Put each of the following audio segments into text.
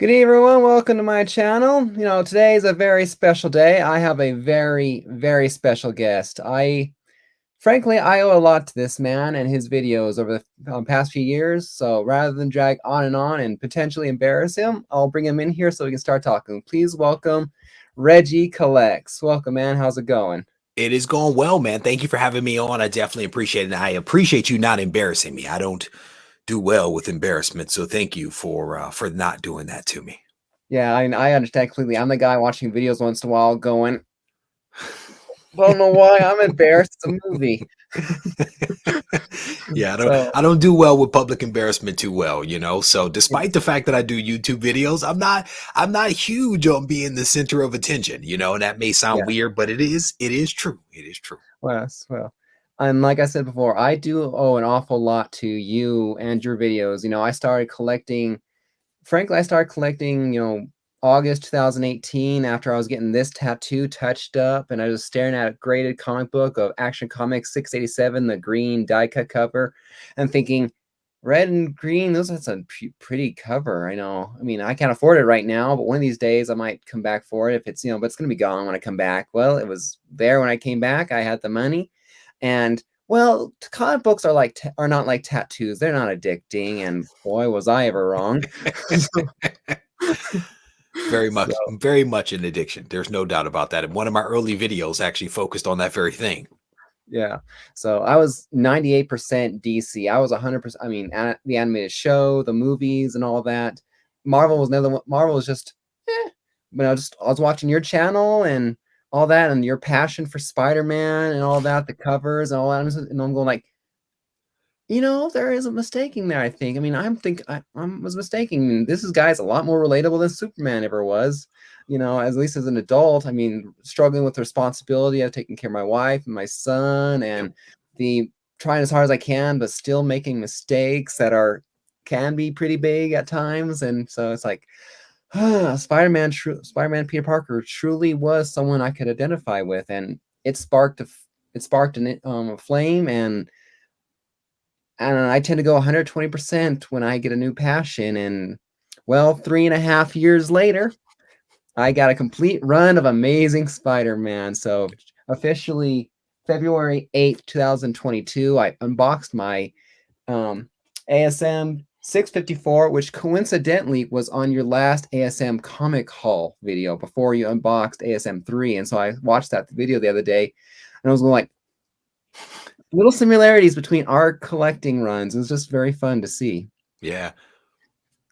Good evening, everyone. Welcome to my channel. Today is a very special day. I have a very, very special guest. Frankly, I owe a lot to this man and his videos over the past few years. So rather than drag on and potentially embarrass him, I'll bring him in here so we can start talking. Please welcome Reggie Collects. Welcome, man. How's it going? It is going well, man. Thank you for having me on. I definitely appreciate it. And I appreciate you not embarrassing me. I don't do well with embarrassment, so thank you for not doing that to me. Yeah, I understand completely. I'm the guy watching videos once in a while going, don't know why I'm embarrassed. It's a movie. Yeah, So I don't do well with public embarrassment too well, you know. So despite the fact that I do YouTube videos, I'm not huge on being the center of attention, you know, and that may sound yeah. weird, but it is true. It is true. Well, and like I said before, I do owe an awful lot to you and your videos. I started collecting, frankly, August 2018 after I was getting this tattoo touched up, and I was staring at a graded comic book of Action Comics 687, the green die cut cover, and thinking, red and green, that's a pretty cover. I know. I mean, I can't afford it right now, but one of these days I might come back for it if it's, but it's going to be gone when I come back. Well, it was there when I came back. I had the money. And well, comic books are not like tattoos. They're not addicting. And boy, was I ever wrong. So, Very much an addiction. There's no doubt about that. And one of my early videos actually focused on that very thing. yeah. So I was 98% DC. I was 100%. I mean, the animated show, the movies, and all that. Marvel was another one. Marvel was just, but I was watching your channel and all that, and your passion for Spider-Man and all that, the covers and all that, and I'm going like, there is a mistaking there. I think. I mean, I was mistaken. This guy's a lot more relatable than Superman ever was. At least as an adult. I mean, struggling with the responsibility of taking care of my wife and my son, Yep. and the trying as hard as I can, but still making mistakes that can be pretty big at times. And so it's like, Spider-Man Peter Parker truly was someone I could identify with, and it sparked a flame, and I tend to go 120% when I get a new passion. And well, 3.5 years later, I got a complete run of Amazing Spider-Man. So officially February 8th, 2022, I unboxed my ASM 654, which coincidentally was on your last ASM comic haul video before you unboxed ASM 3. And so I watched that video the other day, and I was going like, little similarities between our collecting runs. It was just very fun to see. Yeah.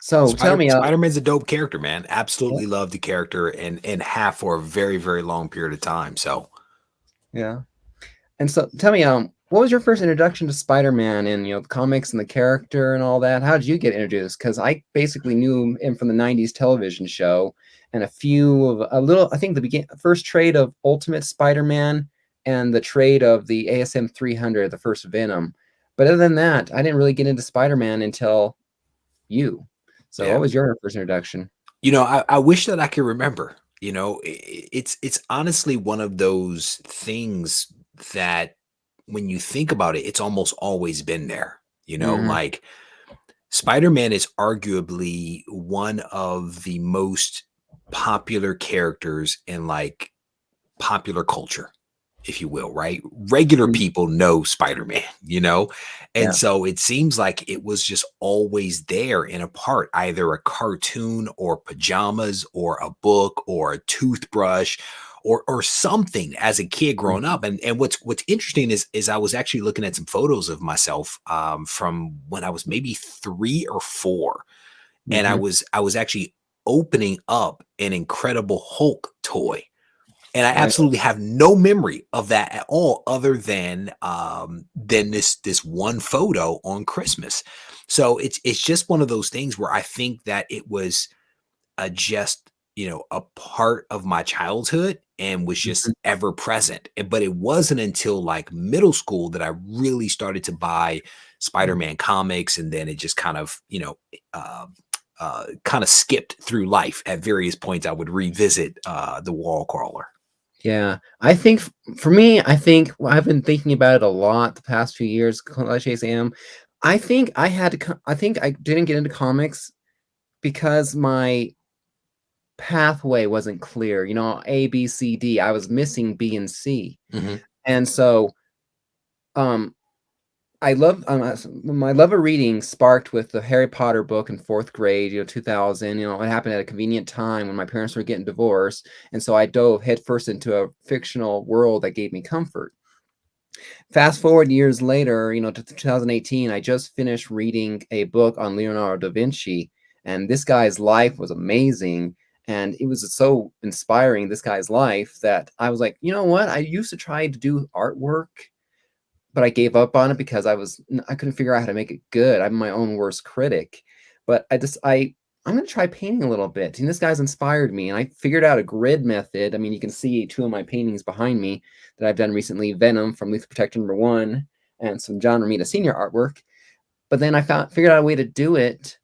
So tell me, Spider-Man's a dope character, man. yeah, Absolutely love the character and have for a very, very long period of time. So yeah. And so tell me, what was your first introduction to Spider-Man and the comics and the character and all that? How did you get introduced? Because I basically knew him from the '90s television show and I think the first trade of Ultimate Spider-Man and the trade of the ASM 300, the first Venom. But other than that, I didn't really get into Spider-Man until you. So what yeah. was your first introduction? I wish that I could remember. It's honestly one of those things that when you think about it, it's almost always been there. Hmm. Like Spider-Man is arguably one of the most popular characters in like popular culture, if you will, right? Regular people know Spider-Man, you know? And Yeah. so it seems like it was just always there in a part, either a cartoon or pajamas or a book or a toothbrush or something as a kid growing Mhm. up. And what's interesting is I was actually looking at some photos of myself from when I was maybe 3 or 4. And I Mhm. was I was actually opening up an Incredible Hulk toy, and I Right. absolutely have no memory of that at all, other than this one photo on Christmas. So it's just one of those things where I think that it was just a part of my childhood and was Mhm. just ever present. But it wasn't until like middle school that I really started to buy Spider-Man comics, and then it just kind of uh, kind of skipped through life. At various points, I would revisit the wall crawler. Yeah. I think for me, I've been thinking about it a lot the past few years, like Am. I think I didn't get into comics because pathway wasn't clear. You know, A, B, C, D. I was missing B and C. Hmm. And so um I love my love of reading sparked with the Harry Potter book in 4th grade, 2000. It happened at a convenient time when my parents were getting divorced, and so I dove headfirst into a fictional world that gave me comfort. Fast forward years later, to 2018, I just finished reading a book on Leonardo da Vinci, and this guy's life was amazing, and it was so inspiring, this guy's life, that I was like, you know what? I used to try to do artwork, but I gave up on it because I couldn't figure out how to make it good. I'm my own worst critic. But I'm gonna try painting a little bit. And this guy's inspired me. And I figured out a grid method. I mean, you can see two of my paintings behind me that I've done recently, Venom from Lethal Protector #1 and some John Romita Sr. artwork. But then I figured out a way to do it.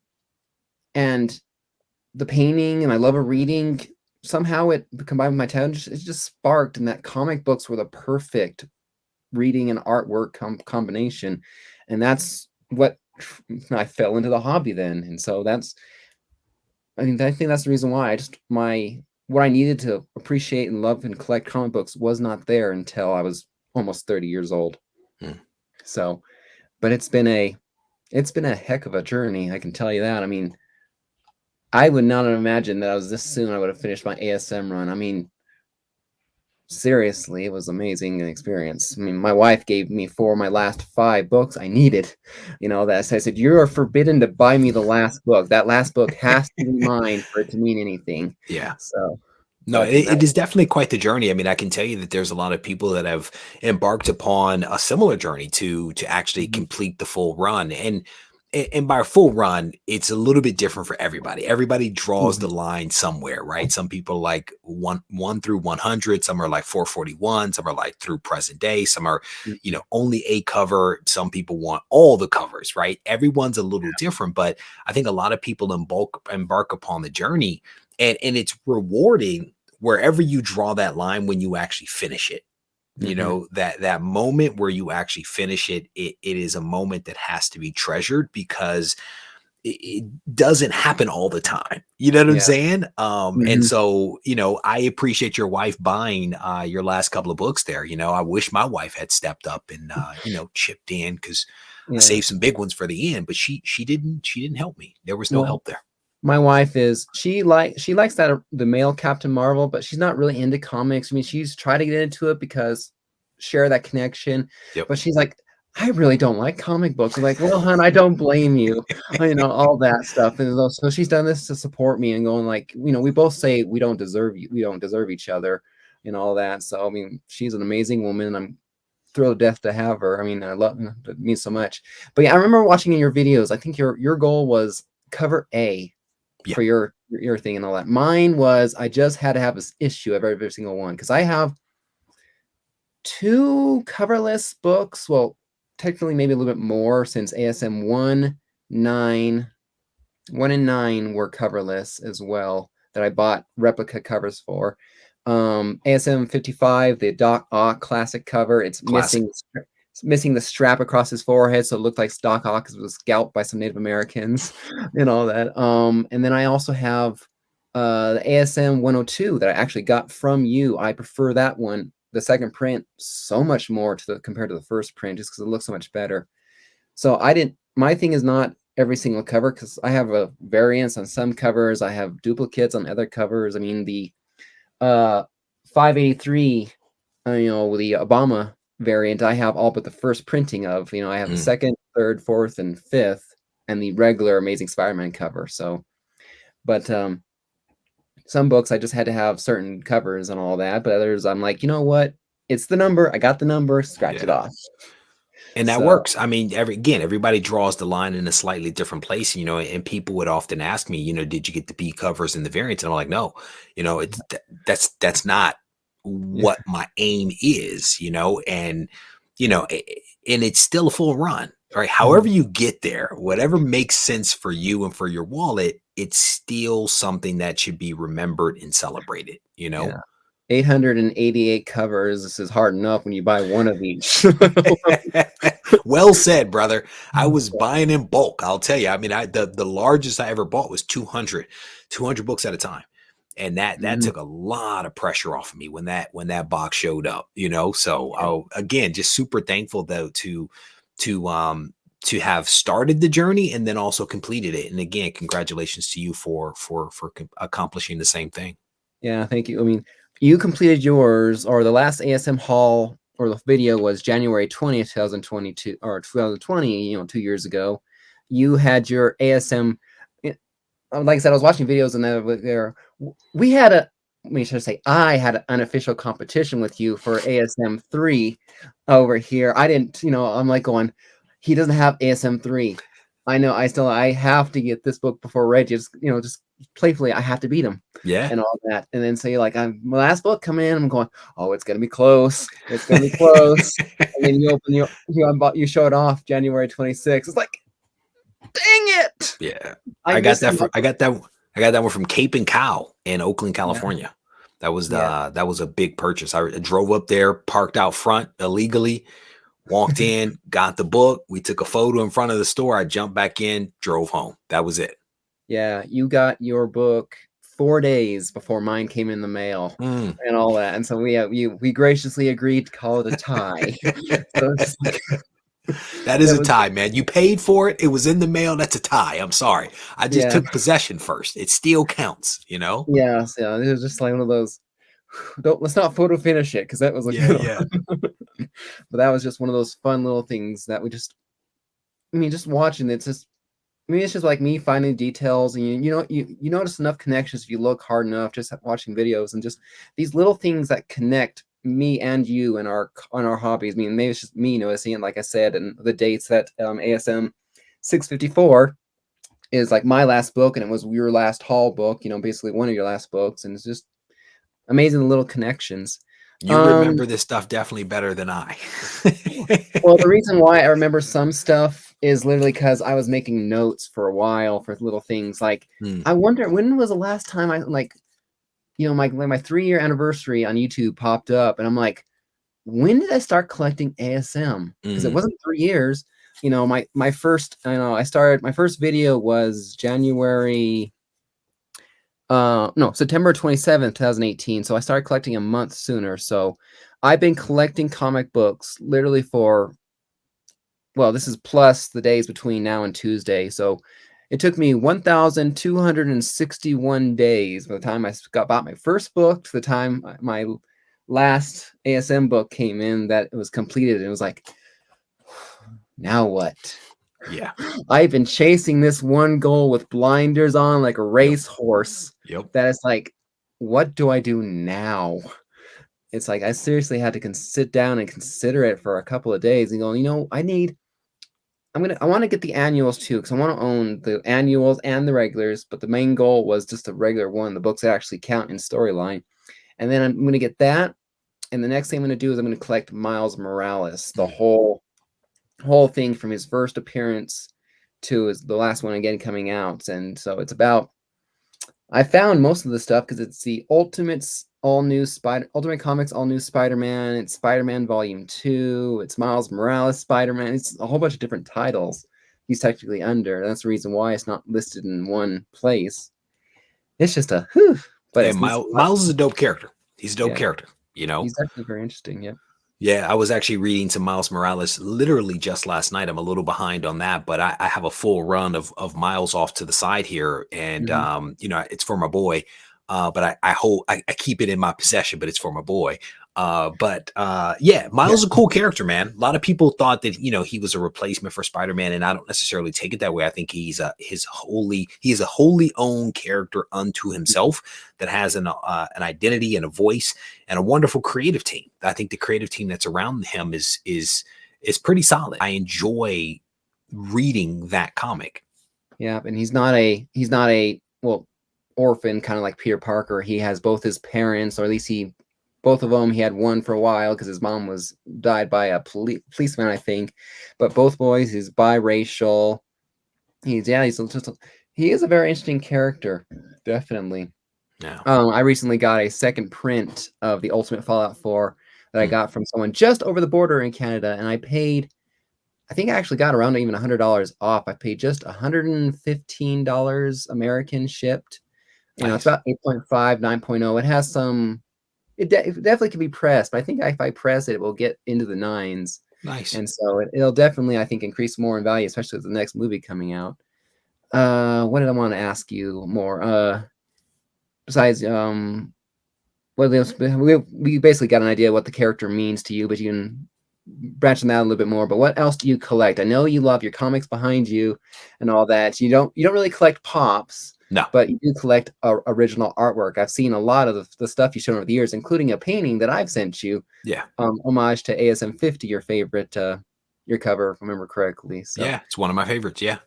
And the painting and my love of reading, somehow it combined with my talent, it just sparked, and that comic books were the perfect reading and artwork combination, and that's what I fell into the hobby then. And so I think that's the reason why what I needed to appreciate and love and collect comic books was not there until I was almost 30 years old. So, but it's been a heck of a journey, I can tell you that. I mean, I would not have imagined that I was this soon I would have finished my ASM run. I mean, seriously, it was amazing experience. I mean, my wife gave me 4 of my last 5 books I needed. That I said, you are forbidden to buy me the last book. That last book has to be mine for it to mean anything. Yeah. So, No, it is definitely quite the journey. I mean, I can tell you that there's a lot of people that have embarked upon a similar journey to actually complete the full run. And by a full run, it's a little bit different for everybody. Everybody draws the line somewhere, right? Some people like 1 through 100. Some are like 441. Some are like through present day. Some are, only a cover. Some people want all the covers, right? Everyone's a little different, but I think a lot of people embark upon the journey, and it's rewarding wherever you draw that line when you actually finish it. That moment where you actually finish it, it is a moment that has to be treasured, because it doesn't happen all the time. You know what I'm saying? And so, I appreciate your wife buying your last couple of books there. I wish my wife had stepped up and chipped in, because I saved some big ones for the end, but she didn't help me. There was no help there. My wife she likes that the male Captain Marvel, but she's not really into comics. I mean, she's tried to get into it because share that connection, but she's like, I really don't like comic books. I'm like, well, hon, I don't blame you. All that stuff. And so she's done this to support me and going like, we both say we don't deserve each other and all that. So I mean, she's an amazing woman, and I'm thrilled to death to have her. I mean, it means so much. But yeah, I remember watching in your videos, I think your goal was cover A for your thing and all that. Mine was, I just had to have this issue of every single one, because I have 2 coverless books. Well, technically maybe a little bit more, since ASM 1 and 9 were coverless as well, that I bought replica covers for. ASM 55, the Doc Ock classic cover, it's missing the strap across his forehead, so it looked like Doc Ock was scalped by some Native Americans and all that. And then I also have the ASM 102 that I actually got from you. I prefer that one, the second print, so much more compared to the first print, just because it looks so much better. So my thing is not every single cover, because I have a variance on some covers. I have duplicates on other covers. I mean, the 583, with the Obama variant, I have all but the first printing of. I have the second, third, fourth, and fifth, and the regular Amazing Spider-Man cover. So, but some books I just had to have certain covers and all that, but others I'm like, you know what? It's the number. I got the number. Scratch it off. And that works. I mean, everybody draws the line in a slightly different place, and people would often ask me, did you get the B covers and the variants? And I'm like, no, that's not what my aim is, and, and it's still a full run, right? However you get there, whatever makes sense for you and for your wallet, it's still something that should be remembered and celebrated, 888 covers. This is hard enough when you buy one of each. Well said, brother. I was buying in bulk. I'll tell you. I mean, the largest I ever bought was 200 books at a time. and that Mhm. took a lot of pressure off of me when that box showed up, you know. So Yeah. again, just super thankful though to to have started the journey and then also completed it. And again, congratulations to you for accomplishing the same thing. Yeah, thank you. I mean, you completed yours, or the last ASM haul or the video was January 20th, 2022 or 2020, 2 years ago. You had your ASM. Like I said, I was watching videos and we had a, let me just say, I had an unofficial competition with you for ASM 3 over here. I didn't, I'm like going, he doesn't have ASM 3. I know, I have to get this book before Reggie. Just playfully, I have to beat him Yeah. and all that. And then say like, my last book come in, I'm going, oh, it's gonna be close. It's gonna be close. And then you show it off January 26th. It's like, dang it! Yeah. I I got missed that my from I book. got that I got that one from Cape and Cow in Oakland, Yeah, California. That was yeah. that was a big purchase. I drove up there, parked out front illegally, walked in, got the book. We took a photo in front of the store. I jumped back in, drove home. That was it. Yeah, you got your book 4 days before mine came in the mail Mm. and all that, and so we graciously agreed to call it a tie. So it's just like That is it a was tie, man. You paid for it. It was in the mail. That's a tie. I'm sorry. I just yeah, took possession first. It still counts, you know? yeah, it was just like one of those, don't let's not photo finish it because that was like, Yeah, yeah. but that was just one of those fun little things that we just, I mean, just watching it's just, I mean, it's just like me finding details, and you notice enough connections if you look hard enough, just watching videos, and just these little things that connect me and you and our on our hobbies. I mean, maybe it's just me noticing it, like I said, and the dates that ASM 654 is like my last book, and it was your last haul book. Basically one of your last books, and it's just amazing the little connections. You Um, remember this stuff definitely better than I. Well, the reason why I remember some stuff is literally because I was making notes for a while for little things. Like, Hmm. I wonder when was the last time I my 3-year anniversary on YouTube popped up, and I'm like, when did I start collecting ASM? Because it Mm. wasn't 3 years. My first, I started my first video was September 27th, 2018. So I started collecting a month sooner. So I've been collecting comic books literally for, well, this is plus the days between now and Tuesday. So it took me 1,261 days by the time I bought my first book to the time my last ASM book came in that it was completed. And it was like, now what? Yeah. I've been chasing this one goal with blinders on like a Yep. racehorse. Yep. That it's like, what do I do now? It's like I seriously had to sit down and consider it for a couple of days and go, I want to get the annuals too, because I want to own the annuals and the regulars. But the main goal was just a regular one, the books that actually count in storyline. And then I'm going to get that. And the next thing I'm going to do is I'm going to collect Miles Morales, the Mm. whole thing from his first appearance to the last one again coming out. And so it's about, I found most of the stuff because it's the Ultimate Comics All New Spider-Man. It's Spider-Man Volume 2. It's Miles Morales Spider-Man. It's a whole bunch of different titles he's technically under. That's the reason why it's not listed in one place. It's just a whew, but Yeah, it's a lot. Miles is a dope character. He's a dope Yeah, character, you know? he's actually very interesting. Yep. Yeah, I was actually reading some Miles Morales literally just last night. I'm a little behind on that, but I have a full run of Miles off to the side here, and Mhm. it's for my boy. But I keep it in my possession, but it's for my boy. Yeah, Yeah. Miles is a cool character, man. A lot of people thought that he was a replacement for Spider-Man, and I don't necessarily take it that way. I think he is a wholly owned character unto himself that has an identity and a voice and a wonderful creative team. I think the creative team that's around him is pretty solid. I enjoy reading that comic. Yeah, and he's not a well orphan, kind of like Peter Parker. He has both his parents, or at least both of them. He had one for a while because his mom was died by a policeman, I think. But both boys, he's biracial. He is a very interesting character, definitely. Yeah. I recently got a second print of the Ultimate Fallout 4 that I Hmm. got from someone just over the border in Canada, and I think I actually got around even $100 off. I paid just $115 American shipped. It's Nice. about 8.5, 9.0. It has some. It definitely can be pressed, but I think if I press it, it will get into the nines, Nice. and so it'll definitely, I think, increase more in value, especially with the next movie coming out. What did I want to ask you more? Besides, what else? We basically got an idea what the character means to you, but you can branch on that a little bit more. But what else do you collect? I know you love your comics behind you and all that. You don't really collect pops, No. but you do collect original artwork. I've seen a lot of the stuff you've shown over the years, including a painting that I've sent you, Yeah. homage to ASM 50, your favorite, your cover, if I remember correctly. So Yeah. It's one of my favorites. Yeah.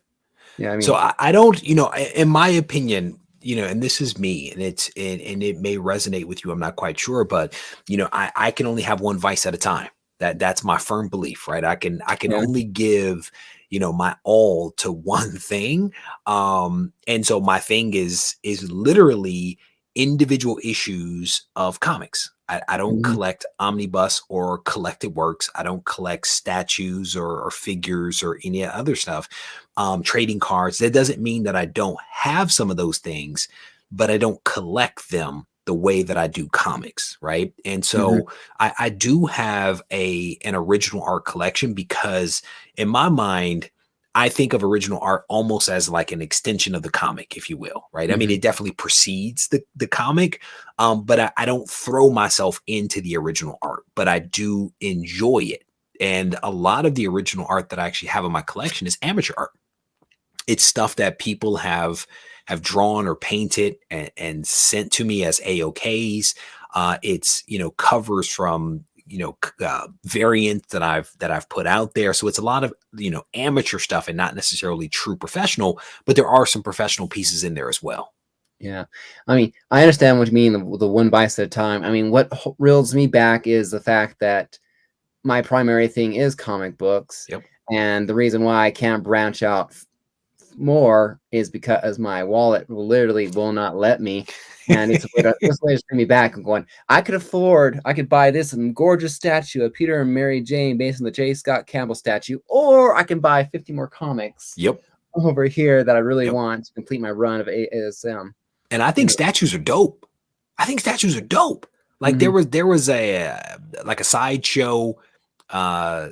yeah, I So mean, I don't, in my opinion, and this is me, and and it may resonate with you. I'm not quite sure, but I can only have one vice at a time. That's my firm belief, right? I can yeah, only give, my all to one thing. And so my thing is literally individual issues of comics. I don't mhm, collect omnibus or collected works. I don't collect statues or figures or any other stuff, trading cards. That doesn't mean that I don't have some of those things, but I don't collect them the way that I do comics, right? And mhm, so I do have an original art collection because in my mind, I think of original art almost as like an extension of the comic, if you will, right? I mean, mhm, it definitely precedes the comic, but I don't throw myself into the original art, but I do enjoy it. And a lot of the original art that I actually have in my collection is amateur art. It's stuff that people have drawn or painted and sent to me as AOKs. It's covers from variants that I've put out there. So it's a lot of amateur stuff and not necessarily true professional, but there are some professional pieces in there as well. yeah. I mean, I understand what you mean, the one vice at a time. I mean, what reels me back is the fact that my primary thing is comic books, Yep. and the reason why I can't branch out more is because my wallet literally will not let me, and it's a way to bring me back and going, I could buy this gorgeous statue of Peter and Mary Jane based on the J. Scott Campbell statue, or I can buy 50 more comics Yep. over here that I really Yep. want to complete my run of ASM. And I You think know? statues are dope. I think statues are dope. Like there Mhm, was there was a like a sideshow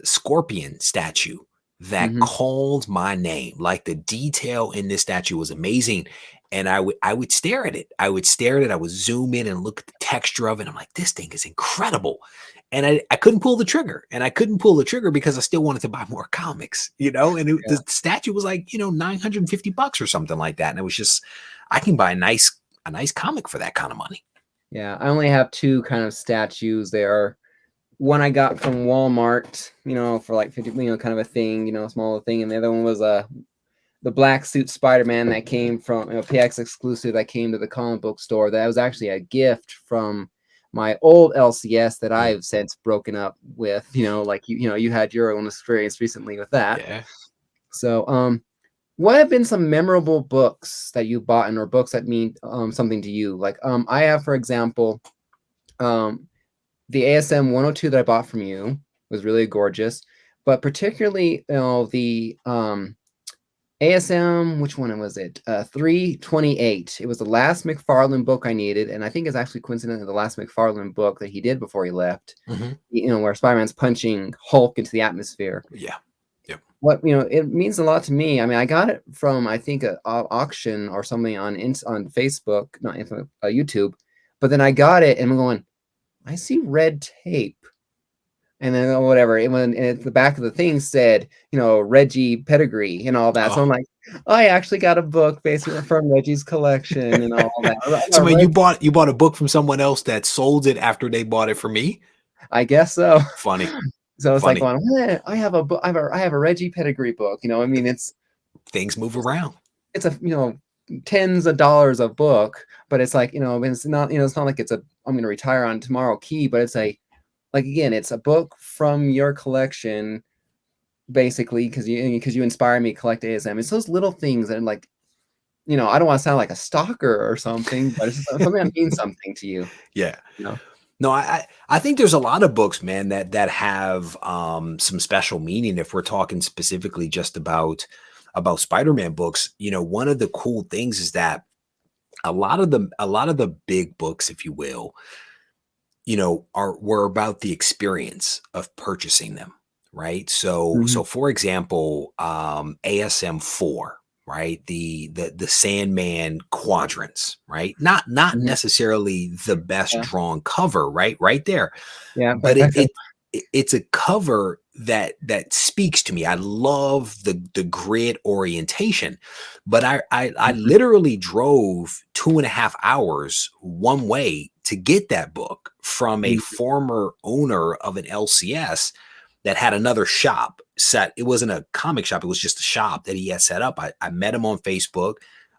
scorpion statue that mhm. called my name. Like the detail in this statue was amazing. And I would stare at it. I would stare at it. I would zoom in and look at the texture of it. I'm like, this thing is incredible. And I couldn't pull the trigger. And I couldn't pull the trigger because I still wanted to buy more comics, And Yeah. the statue was like, $950 or something like that. And it was just, I can buy a nice comic for that kind of money. Yeah, I only have 2 kind of statues there. One I got from Walmart, for like 50, kind of a thing, a small thing, and the other one was the black suit Spider-Man that came from, PX exclusive that came to the comic book store. That was actually a gift from my old LCS that Mm, I've since broken up with, like you had your own experience recently with that. yeah. So, what have been some memorable books that you bought or books that mean something to you? Like, I have, for example, um, the ASM 102 that I bought from you was really gorgeous, but particularly, the ASM, which one was it? 328. It was the last McFarlane book I needed, and I think it's actually coincidentally the last McFarlane book that he did before he left. Hmm. Where Spider-Man's punching Hulk into the atmosphere. Yeah. Yep. It means a lot to me. I mean, I got it from, I think, a auction or something on Facebook, not YouTube, but then I got it and I'm going, I see red tape. And then whatever, and the back of the thing said, Regie pedigree and all that. So I'm Oh, like, I actually got a book basically from Reggie's collection and all that. I so got man, you Reggie, bought a book from someone else that sold it after they bought it for me? I guess so. Funny, So it's like funny. going, I have a book, I have a Reggie pedigree book. I mean, Things move around. it's a tens of dollars a book, but it's like, it's not like it's a I'm gonna retire on tomorrow key, but it's like again, it's a book from your collection basically because you inspire me to collect ASM. It's those little things that like, I don't want to sound like a stalker or something, but it's just something that means something to you, Yeah. you know. No, I think there's a lot of books, man, that have some special meaning. If we're talking specifically just about Spider-Man books, one of the cool things is that a lot of the big books, if you will, were about the experience of purchasing them, right? So Mhm. for example, ASM 4, right? The Sandman quadrants, right? Not Mhm. necessarily the best Yeah. drawn cover, right there, Yeah, but but it's a cover that speaks to me. I love the grid orientation, but I Mhm. literally drove 2.5 hours one way to get that book from a Mhm. former owner of an LCS that had another shop set. It wasn't a comic shop, it was just a shop that he had set up. I met him on Facebook.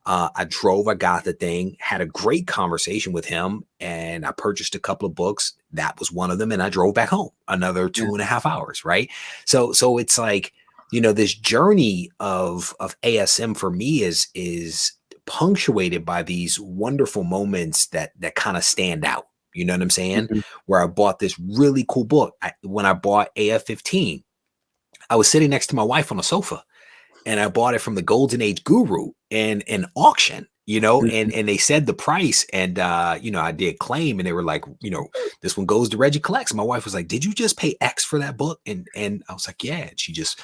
I drove, I got the thing, had a great conversation with him, and I purchased a couple of books. That was one of them, and I drove back home another Yeah. 2.5 hours, right? So it's like, this journey of ASM for me is punctuated by these wonderful moments that kind of stand out. You know what I'm saying? Mhm. Where I bought this really cool book. When I bought AF-15, I was sitting next to my wife on a sofa, and I bought it from the Golden Age Guru in an auction, Mhm. and they said the price, and I did claim, and they were like, this one goes to Reggie Collects. My wife was like, "Did you just pay X for that book?" And I was like, "Yeah." And she just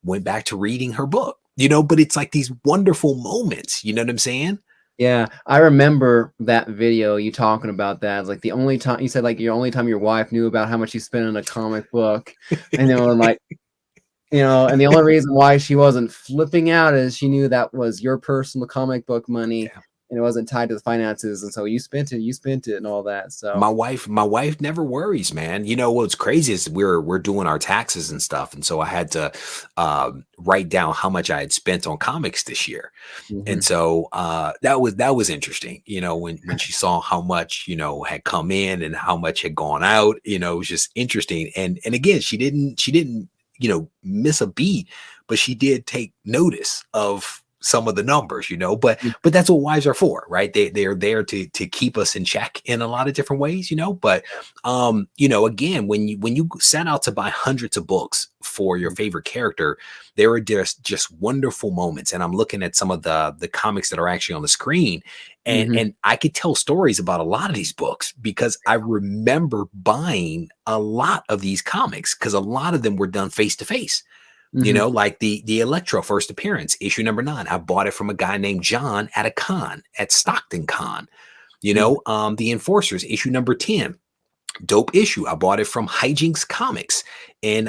went back to reading her book, but it's like these wonderful moments, you know what I'm saying? Yeah, I remember that video, you talking about that. It's like the only time you said, like, your only time your wife knew about how much you spent on a comic book, and then when, like, and the only reason why she wasn't flipping out is she knew that was your personal comic book money, Yeah. and it wasn't tied to the finances, and so you spent it and all that, so My wife never worries, man. What's crazy is we're doing our taxes and stuff, and so I had to write down how much I had spent on comics this year. And Mhm. so that was interesting, when she saw how much, had come in and how much had gone out. It was just interesting. And again, she didn't, miss a beat, but she did take notice of some of the numbers, but that's what wives are for, right? They're there to keep us in check in a lot of different ways, but again, when you set out to buy hundreds of books for your Mhm. favorite character, there are just wonderful moments. And I'm looking at some of the comics that are actually on the screen, and Mhm. and I could tell stories about a lot of these books because I remember buying a lot of these comics because a lot of them were done face to face. Mhm. Like the Electro first appearance, issue number 9. I bought it from a guy named John at a con at Stockton Con. Mhm. The Enforcers, issue number 10, dope issue. I bought it from Hijinks Comics in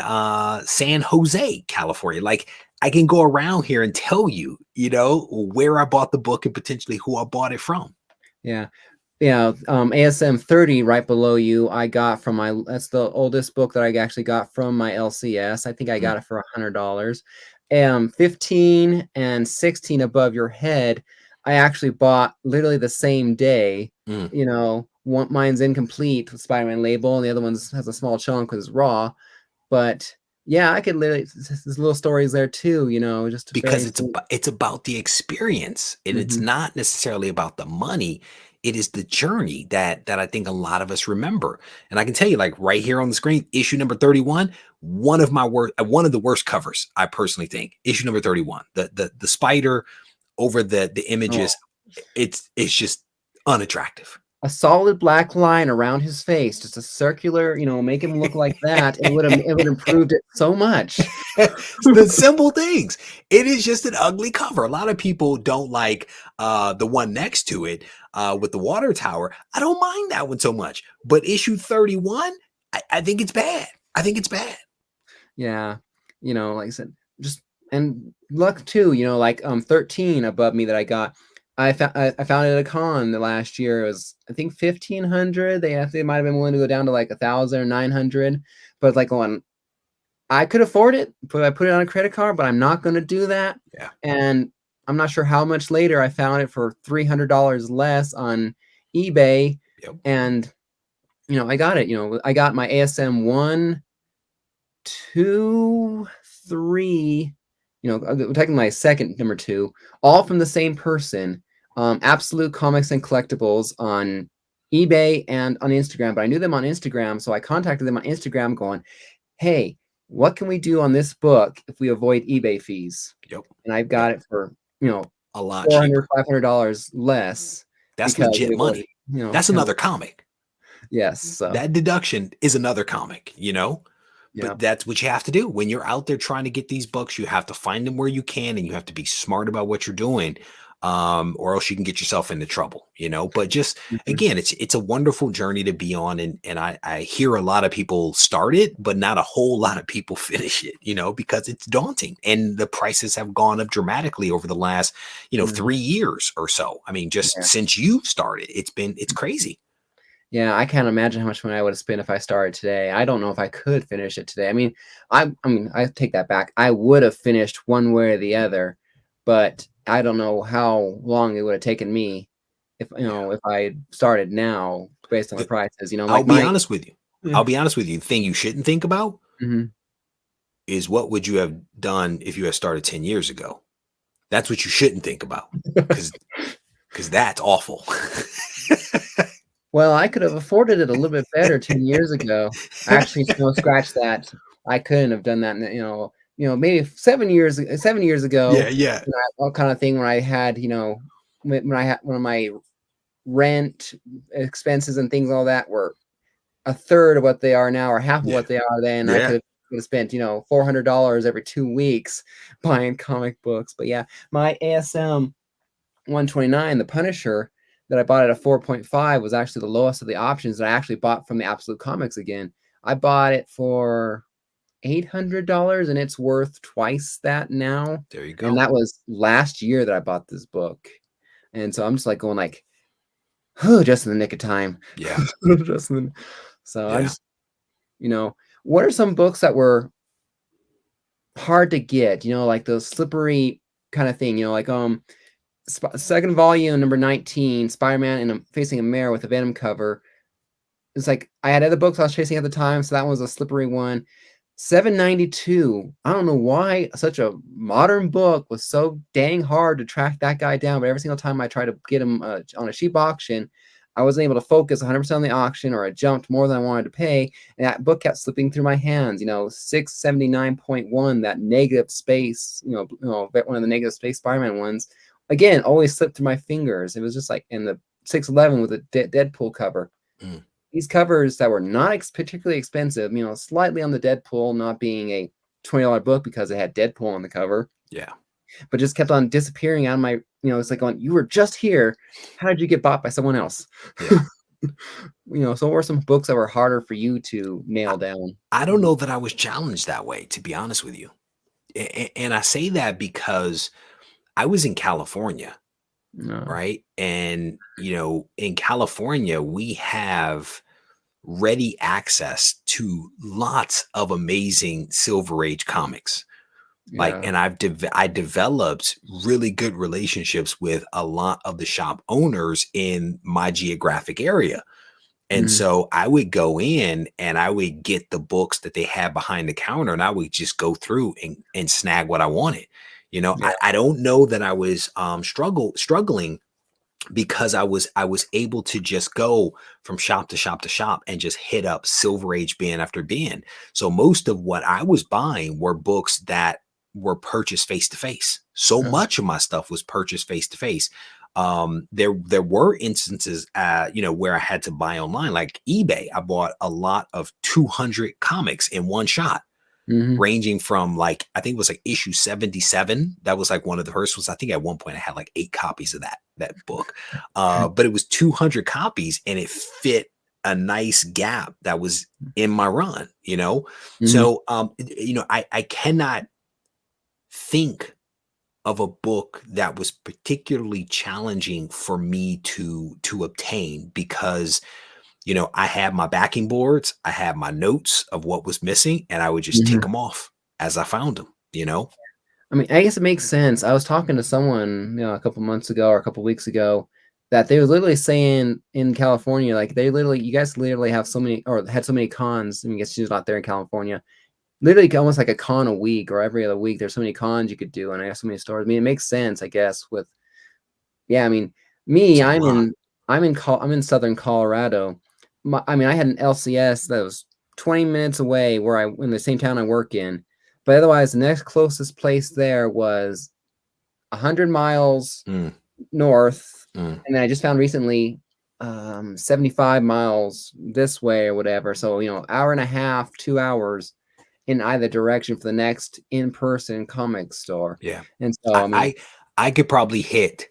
San Jose, California. Like, I can go around here and tell you, where I bought the book and potentially who I bought it from. Yeah. Yeah, ASM 30 right below you, I got from my that's the oldest book that I actually got from my LCS. I think I Mm, got it for $100. 15 and 16 above your head, I actually bought literally the same day. mm. One mine's incomplete with Spider-Man label, and the other one's has a small chunk because it's raw. But yeah, I could literally there's little stories there too, just Because very. it's about the experience, and it's Mhm. not necessarily about the money. It is the journey that I think a lot of us remember. And I can tell you, like, right here on the screen, issue number 31, one of the worst covers, I personally think. Issue number 31, the spider over the Oh. images, it's just unattractive. A solid black line around his face, just a circular, make him look like that, it would improved it so much. The simple things. It is just an ugly cover. A lot of people don't like the one next to it with the water tower. I don't mind that one so much. But issue 31, I think it's bad. I think it's bad. Yeah, like I said, just and luck too, like, 13 above me that I got. I found it at a con the last year. It was, I think, 1,500. They might have been willing to go down to, like, 1,000 or 900, but, like, going, I could afford it, but I put it on a credit card, but I'm not gonna do that, Yeah. and I'm not sure how much later I found it for $300 less on eBay, Yep. and, I got it. I got my ASM 1, 2, 3, we're taking my second number 2, all from the same person, Absolute Comics and Collectibles on eBay and on Instagram, but I knew them on Instagram, so I contacted them on Instagram going, "Hey, what can we do on this book if we avoid eBay fees?" Yep. And I've Yep. got it for, A lot 400, cheaper. $500 less. That's because legit we able to, money. That's kind of, another comic. yes. So That deduction is another comic, you know? yeah. But that's what you have to do. When you're out there trying to get these books, you have to find them where you can, and you have to be smart about what you're doing, or else you can get yourself into trouble, you know. But just Mhm. again, it's a wonderful journey to be on, and I hear a lot of people start it, but not a whole lot of people finish it, you know, because it's daunting, and the prices have gone up dramatically over the last, Mhm. 3 years or so. I mean, just Yeah. since you started, it's crazy. Yeah, I can't imagine how much money I would have spent if I started today. I don't know if I could finish it today. I mean, I take that back. I would have finished one way or the other, but I don't know how long it would have taken me if Yeah. if I started now based on the The- prices. I'll Like be my honest with you. yeah. I'll be honest with you. The thing you shouldn't think about Mhm. is what would you have done if you had started 10 years ago? That's what you shouldn't think about, because that's awful. Well, I could have afforded it a little bit better 10 years ago. Actually, no, scratch that. I couldn't have done that, maybe 7 years Yeah, ago, yeah, all kind of thing when I had, when I had when my rent expenses and things all that were a third of what they are now or half of yeah, what they are then. I yeah. could have spent, $400 every 2 weeks buying comic books. But yeah, my ASM 129, the Punisher, that I bought at a 4.5 was actually the lowest of the options that I actually bought from the Absolute Comics again. I bought it for $800 and it's worth twice that now. There you And go. that was last year that I bought this book. And so I'm just like going like, oh, just in the nick of time. Yeah, Just in the, so I yeah. just, you know, what are some books that were hard to get, like those slippery kind of thing, like second volume number 19, Spider-Man and facing a mirror with a Venom cover. It's like I had other books I was chasing at the time, so that one was a slippery one. 792. I don't know why such a modern book was so dang hard to track that guy down, but every single time I tried to get him on a cheap auction, I wasn't able to focus 100% on the auction, or I jumped more than I wanted to pay, and that book kept slipping through my hands. 679.1, that negative space, one of the negative space Spider-Man ones, again, always slipped through my fingers. It was just like in the 611 with a Deadpool cover. Mm, These covers that were not particularly expensive, slightly on the Deadpool, not being a $20 book because it had Deadpool on the cover, yeah, but just kept on disappearing out of my, it's like going, you were just here. How did you get bought by someone else? yeah. So what were some books that were harder for you to I, nail down? I don't know that I was challenged that way, to be honest with you. And I say that because I was in California, No. right? And, in California, we have ready access to lots of amazing Silver Age comics. Like, Yeah. and I developed really good relationships with a lot of the shop owners in my geographic area. And Mhm. so I would go in and I would get the books that they had behind the counter, and I would just go through and snag what I wanted. Yeah. I don't know that I was struggling, because I was able to just go from shop to shop to shop and just hit up Silver Age bin after bin. So most of what I was buying were books that were purchased face to face. So Oh. much of my stuff was purchased face to face. There were instances, where I had to buy online, like eBay. I bought a lot of 200 comics in one shot, Mhm. ranging from, like, I think it was like issue 77. That was like one of the first ones. I think at one point I had like 8 copies of that book. But it was 200 copies, and it fit a nice gap that was in my run. Mhm. So I cannot think of a book that was particularly challenging for me to obtain, because I had my backing boards, I had my notes of what was missing, and I would just tick Mhm. them off as I found them. I mean, I guess it makes sense. I was talking to someone, a couple months ago or a couple weeks ago, that they were literally saying in California, like you guys literally have so many, or had so many cons. I mean, I guess she's not there in California. Literally, almost like a con a week or every other week. There's so many cons you could do, and I have so many stores. I mean, it makes sense, I guess. Yeah. I mean, It's me, a lot. I'm in Southern Colorado. I mean, I had an LCS that was 20 minutes away in the same town I work in, but otherwise, the next closest place there was 100 miles Mm, north, Mm, And then I just found recently 75 miles this way or whatever. So, hour and a half, 2 hours in either direction for the next in-person comic store. yeah. And so, I, I mean, I I could probably hit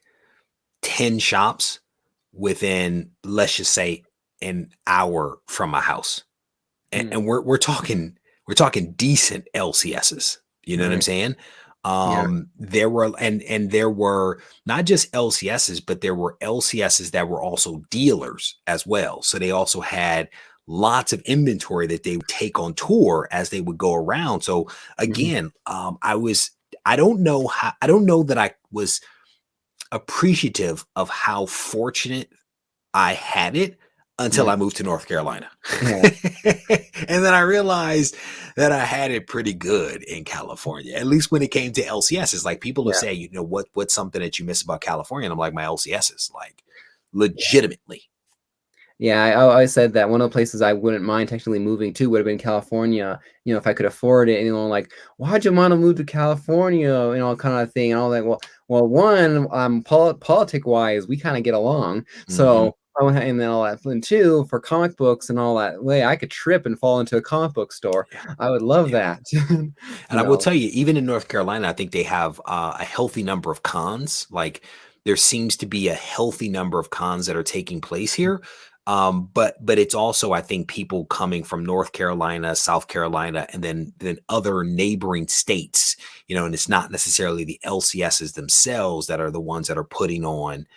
10 shops within, let's just say, an hour from my house. And, mm, and we're talking decent LCSs. You know what I'm right. saying? Yeah. There were not just LCSs, but there were LCSs that were also dealers as well. So they also had lots of inventory that they would take on tour as they would go around. So Mhm. again, I don't know that I was appreciative of how fortunate I had it until Right. I moved to North Carolina. Yeah. And then I realized that I had it pretty good in California, at least when it came to LCSs. Like people will Yeah. say, what's something that you miss about California? And I'm like, my LCSs, like legitimately. Yeah, I always said that one of the places I wouldn't mind technically moving to would have been California, if I could afford it. And, like, why'd you want to move to California, kind of thing. And all that. Well, one, politic wise, we kind of get along. Hmm. So, and then all that. And two, for comic books and all that way, I could trip and fall into a comic book store. Yeah. I would love Yeah. that. And I will tell you, even in North Carolina, I think they have a healthy number of cons. Like there seems to be a healthy number of cons that are taking place here. But it's also, I think, people coming from North Carolina, South Carolina, and then other neighboring states. And it's not necessarily the LCSs themselves that are the ones that are putting on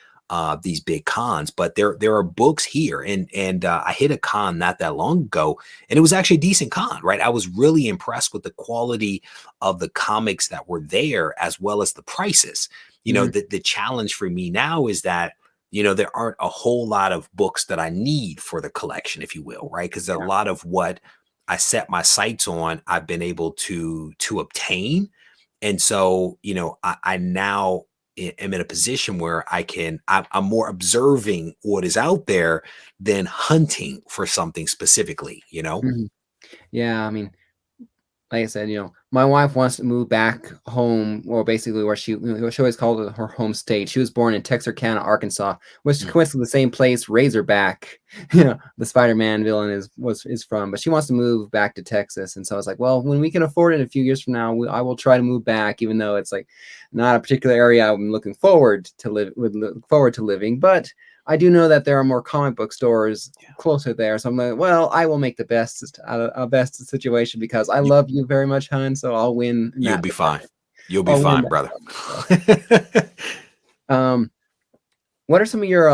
these big cons, but there are books here, and I hit a con not that long ago, and it was actually a decent con, right? I was really impressed with the quality of the comics that were there as well as the prices. Mhm. The challenge for me now is that there aren't a whole lot of books that I need for the collection, if you will, right? Because a Yeah. lot of what I set my sights on, I've been able to obtain. And so, I now am in a position where I'm more observing what is out there than hunting for something specifically. Mhm. Yeah, I mean, like I said, my wife wants to move back home, or basically where she always called it her home state. She was born in Texarkana, Arkansas, which is Mm, coincidentally the same place Razorback, the Spider-Man villain is from. But she wants to move back to Texas, and so I was like, well, when we can afford it, a few years from now, I will try to move back, even though it's like not a particular area I'm looking forward to look forward to living, but. I do know that there are more comic book stores yeah. closer there. So I'm like, well, I will make the best out of a best situation because I You, love you very much, hun. So I'll win in you'll that be fine. department. You'll be I'll win fine, that brother. department. So, um, what are some of your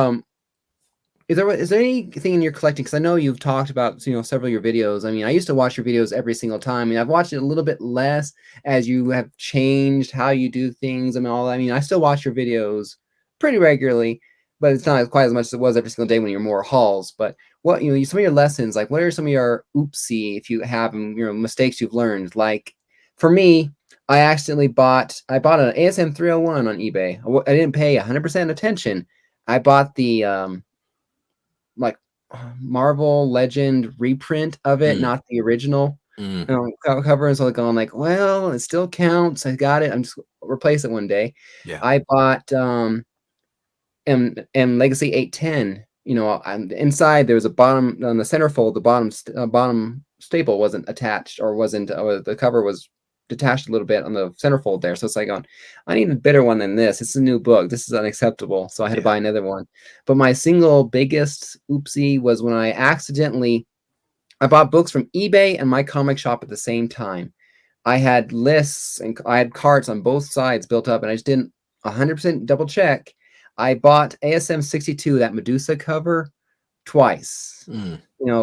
is there anything in your collecting? Because I know you've talked about several of your videos. I mean, I used to watch your videos every single time, and I've watched it a little bit less as you have changed how you do things. I mean, all. I mean, I still watch your videos pretty regularly, but it's not quite as much as it was every single day when you're more hauls. But what some of your lessons, like what are some of your oopsie, if you have them, mistakes you've learned? Like for me, I bought an ASM 301 on eBay. I didn't pay 100% attention. I bought the like Marvel Legend reprint of it, Mm, not the original mm, cover. And so like going like, well, it still counts. I got it. I'm just replace it one day. yeah. I bought M Legacy 810. And inside there was a bottom on the centerfold. The bottom staple wasn't attached or wasn't. The cover was detached a little bit on the centerfold there. So it's like, I need a better one than this. It's a new book. This is unacceptable. So I had to Yeah. buy another one. But my single biggest oopsie was when I bought books from eBay and my comic shop at the same time. I had lists and I had carts on both sides built up, and I just didn't 100% double check. I bought ASM 62, that Medusa cover, twice, Mm,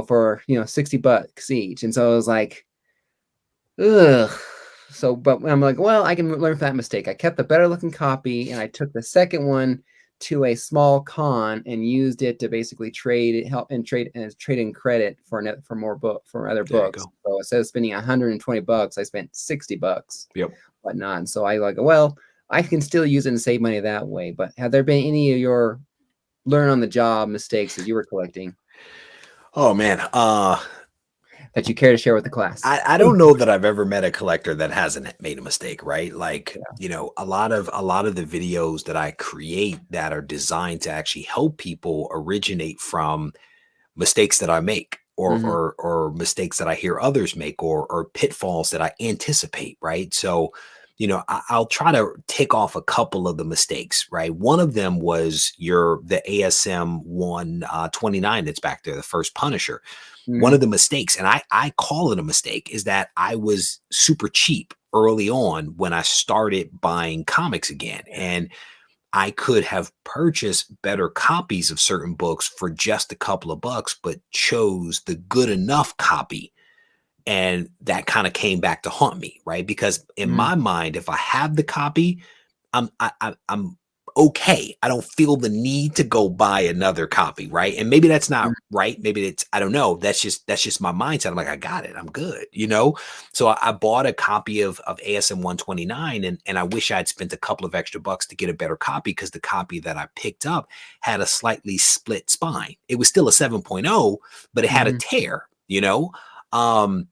for, $60 each. And so I was like, ugh. So, but I'm like, well, I can learn from that mistake. I kept the better looking copy and I took the second one to a small con and used it to basically trade in credit for more for other there you books. go. So instead of spending $120, I spent $60, Yep. whatnot. And so I like, well, I can still use it and save money that way. But have there been any of your learn on the job mistakes as you were collecting? Oh man. that you care to share with the class? I don't know that I've ever met a collector that hasn't made a mistake, right? Like, you know, a lot of the videos that I create that are designed to actually help people originate from mistakes that I make, or Hmm. or mistakes that I hear others make, or pitfalls that I anticipate, right? So, you know, I'll try to tick off a couple of the mistakes, right? One of them was the ASM 129 that's back there, the first Punisher. One Hmm. of the mistakes, and I call it a mistake, is that I was super cheap early on when I started buying comics again. And I could have purchased better copies of certain books for just a couple of bucks, but chose the good enough copy. And that kind of came back to haunt me, right? Because in Hmm. my mind, if I have the copy, I'm okay. I don't feel the need to go buy another copy, right? And maybe that's not right. Maybe it's, I don't know. That's just my mindset. I'm like, I got it. I'm good, you know. So I bought a copy of ASM 129, and I wish I'd spent a couple of extra bucks to get a better copy, because the copy that I picked up had a slightly split spine. It was still a 7.0, but it had a Hmm. tear, you know. Um,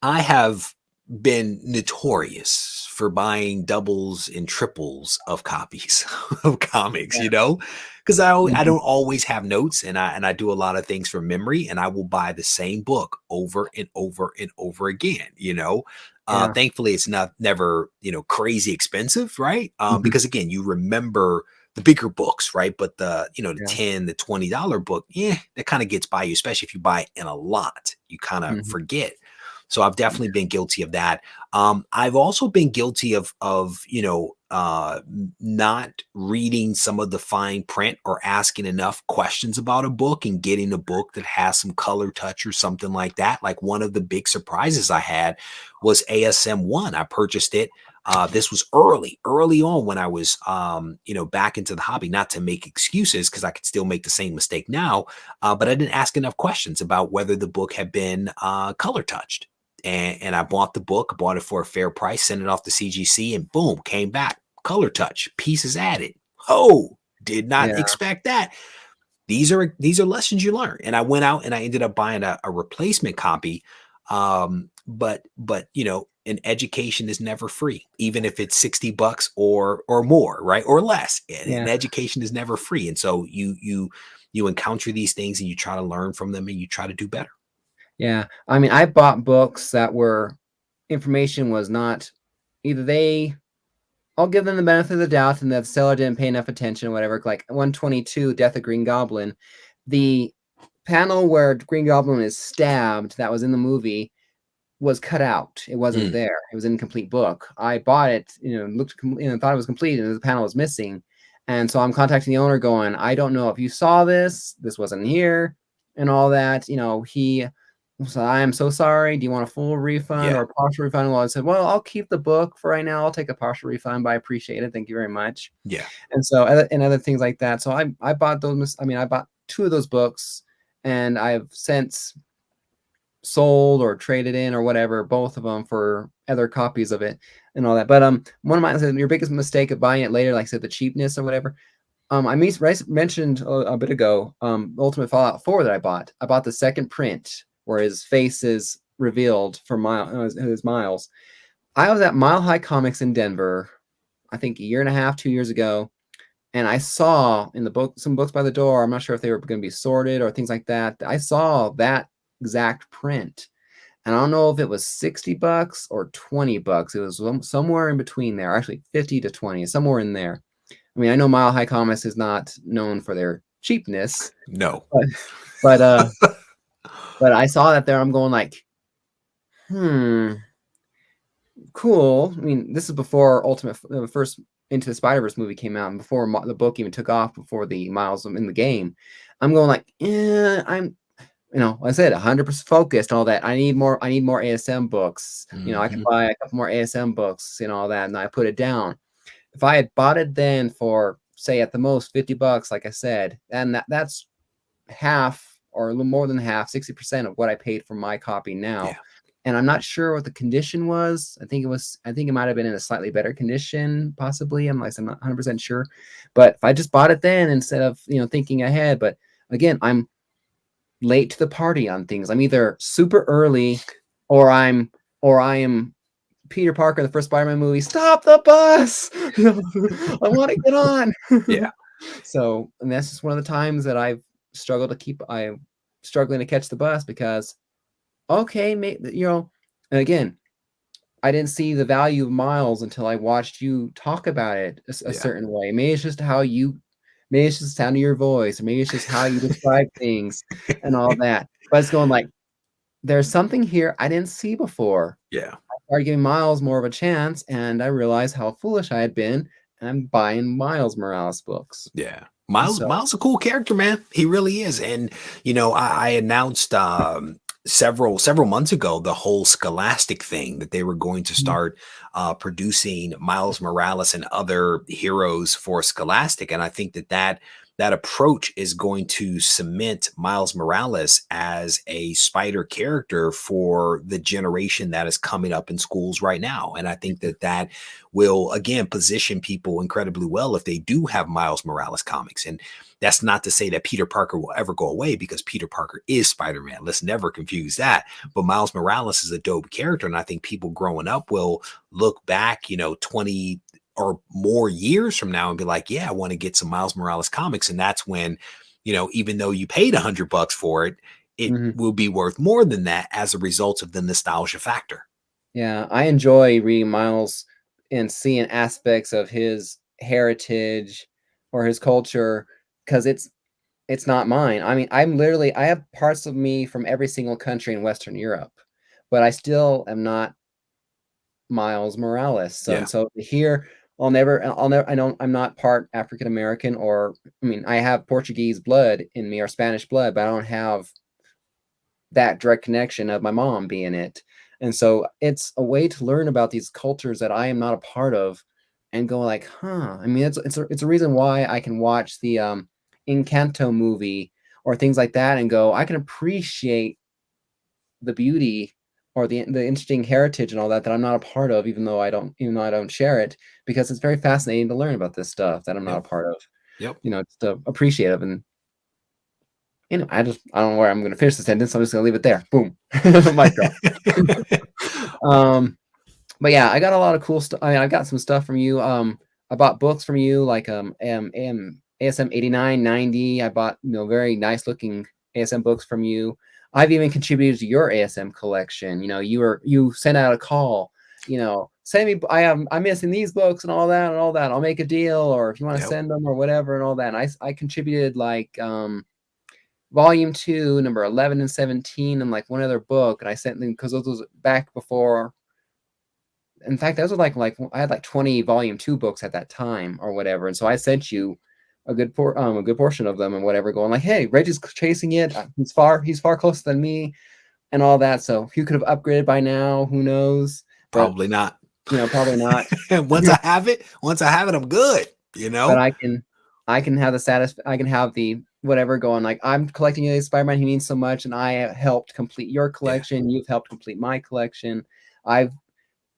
I have been notorious for buying doubles and triples of copies of comics, you know, because I Hmm. don't always have notes, and I do a lot of things from memory, and I will buy the same book over and over and over again, you know. Yeah. Thankfully, it's not never, you know, crazy expensive, right? Hmm. Because again, you remember the bigger books, right? But the, you know, the Yeah. 10, the $20 book, yeah, that kind of gets by you, especially if you buy it in a lot. You kind of Hmm. forget. So I've definitely been guilty of that. I've also been guilty of not reading some of the fine print, or asking enough questions about a book, and getting a book that has some color touch or something like that. Like, one of the big surprises I had was ASM 1. I purchased it. This was early on, when I was, back into the hobby. Not to make excuses, because I could still make the same mistake now, but I didn't ask enough questions about whether the book had been color touched. And I bought the book, bought it for a fair price, sent it off to CGC, and boom, came back. Color touch, pieces added. Oh, did not Yeah. expect that. These are lessons you learn. And I went out and I ended up buying a replacement copy. But you know, an education is never free, even if it's 60 bucks or more, right? Or less. An Yeah. education is never free. And so you encounter these things, and you try to learn from them, and you try to do better. Yeah. I mean, I bought books that were information was not either they I'll give them the benefit of the doubt and that the seller didn't pay enough attention or whatever. Like 122, Death of Green Goblin. The panel where Green Goblin is stabbed that was in the movie was cut out. It wasn't Mm, there. It was an incomplete book. I bought it, thought it was complete, and the panel was missing. And so I'm contacting the owner going, I don't know if you saw this. This wasn't here and all that. He so I am so sorry. Do you want a full refund yeah. or a partial refund? Well, I said, well, I'll keep the book for right now. I'll take a partial refund, but I appreciate it. Thank you very much. Yeah. And so, and other things like that. So I bought those. I mean, I bought two of those books, and I've since sold or traded in or whatever, both of them for other copies of it and all that. But one of my your biggest mistake of buying it later, like I said, the cheapness or whatever. Mentioned a bit ago, Ultimate Fallout 4 that I bought. I bought the second print where his face is revealed for his Miles. I was at Mile High Comics in Denver, I think a year and a half, 2 years ago, and I saw in the book some books by the door. I'm not sure if they were going to be sorted or things like that. I saw that exact print, and I don't know if it was $60 or $20. It was somewhere in between there, actually 50 to 20, somewhere in there. I mean, I know Mile High Comics is not known for their cheapness, No. but but uh, but I saw that there. I'm going like, hmm, cool. I mean, this is before the first Into the Spider-Verse movie came out, and before the book even took off, before the Miles in the game. I'm going like, I'm like I said, 100% focused, all that. I need more ASM books. I could Mhm. buy a couple more ASM books and all that, and I put it down. If I had bought it then for, say, at the most $50, like I said, and that's half or a little more than half, 60% of what I paid for my copy now. Yeah. And I'm not sure what the condition was. I think it might have been in a slightly better condition, possibly. I'm not 100% sure. But if I just bought it then instead of, thinking ahead, but again, I'm late to the party on things. I'm either super early, or I am Peter Parker in the first Spider-Man movie. Stop the bus! I want to get on. Yeah. So, and that's just one of the times that I've struggled to keep. I'm struggling to catch the bus because, okay, and again, I didn't see the value of miles until I watched you talk about it a Yeah. certain way. Maybe it's just maybe it's just the sound of your voice, or maybe it's just how you describe things and all that. But it's going like, there's something here I didn't see before. Yeah. I started giving Miles more of a chance, and I realized how foolish I had been, and I'm buying Miles Morales books. Yeah. Miles So, Miles a cool character, man. He really is. And I announced several months ago the whole Scholastic thing that they were going to start producing Miles Morales and other heroes for Scholastic. And I think that approach is going to cement Miles Morales as a spider character for the generation that is coming up in schools right now. And I think that will again position people incredibly well if they do have Miles Morales comics. And that's not to say that Peter Parker will ever go away, because Peter Parker is Spider-Man. Let's never confuse that. But Miles Morales is a dope character. And I think people growing up will look back, 20 or more years from now and be like, yeah, I want to get some Miles Morales comics. And that's when, even though you paid $100 for it, it mhm. will be worth more than that as a result of the nostalgia factor. Yeah, I enjoy reading Miles and seeing aspects of his heritage or his culture because it's not mine. I mean, I have parts of me from every single country in Western Europe, but I still am not Miles Morales. So Yeah. and so here I'm not part African American, or I mean, I have Portuguese blood in me or Spanish blood, but I don't have that direct connection of my mom being it. And so it's a way to learn about these cultures that I am not a part of and go like, huh. I mean, it's a reason why I can watch the Encanto movie or things like that and go, I can appreciate the beauty or the interesting heritage and all that I'm not a part of, even though I don't share it, because it's very fascinating to learn about this stuff that I'm not a Yep. part of. Yep. Just appreciative. And I don't know where I'm going to finish the sentence. So I'm just going to leave it there. Boom. Mic drop. But yeah, I got a lot of cool stuff. I mean, I got some stuff from you. I bought books from you, like ASM 8990. I bought very nice looking ASM books from you. I've even contributed to your ASM collection. You sent out a call. Send me. I'm missing these books and all that and all that. I'll make a deal, or if you want to Yep. send them or whatever and all that. And I contributed like volume 2, number 11 and 17, and like one other book, and I sent them because those was back before. In fact, those were like I had like 20 volume 2 books at that time or whatever, and so I sent you a good portion of them and whatever, going like, hey, Reggie's chasing it. He's far closer than me and all that. So you could have upgraded by now. Who knows? But Probably not. probably not. Once I have it, I'm good. But I can have I can have the whatever going like, I'm collecting a Spider-Man. He means so much, and I helped complete your Yeah. collection. You've helped complete my collection. I've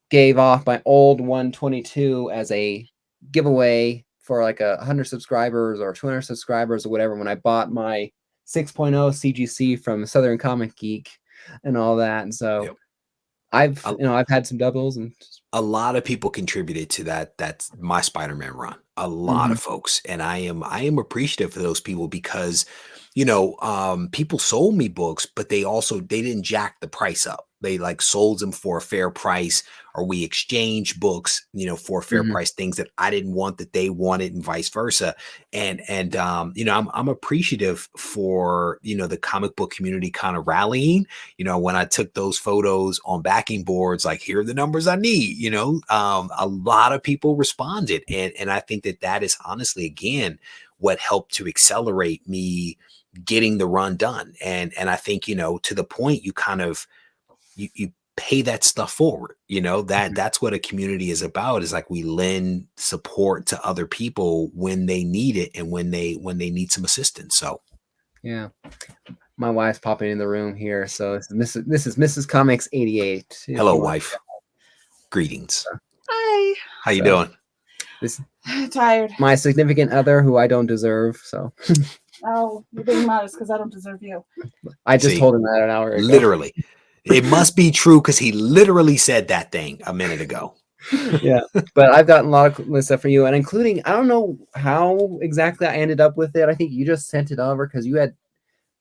gave off my old 122 as a giveaway for like 100 subscribers or 200 subscribers or whatever when I bought my 6.0 CGC from Southern Comic Geek and all that. And so Yep. I've had some doubles and A lot of people contributed to that. That's my Spider-Man run. A lot Mhm. of folks, and I am appreciative for those people because, people sold me books, but they didn't jack the price up. They like sold them for a fair price, or we exchanged books, for a fair Mhm. price, things that I didn't want that they wanted, and vice versa. I'm appreciative for the comic book community kind of rallying. When I took those photos on backing boards, like, here are the numbers I need, a lot of people responded. And I think that is honestly, again, what helped to accelerate me getting the run done. And I think, to the point you kind of, you pay that stuff forward, that's what a community is about, is like we lend support to other people when they need it and when they need some assistance. So Yeah. My wife's popping in the room here. So this is Mrs. Comics 88. If hello, you want. wife. Greetings. Hi. How you So doing? this Tired. my significant other who I don't deserve. So Oh, you're being modest because I don't deserve you. I just See, told him that an hour ago. literally. It must be true because he literally said that thing a minute ago. Yeah, but I've gotten a lot of stuff for you, and including, I don't know how exactly I ended up with it. I think you just sent it over because you had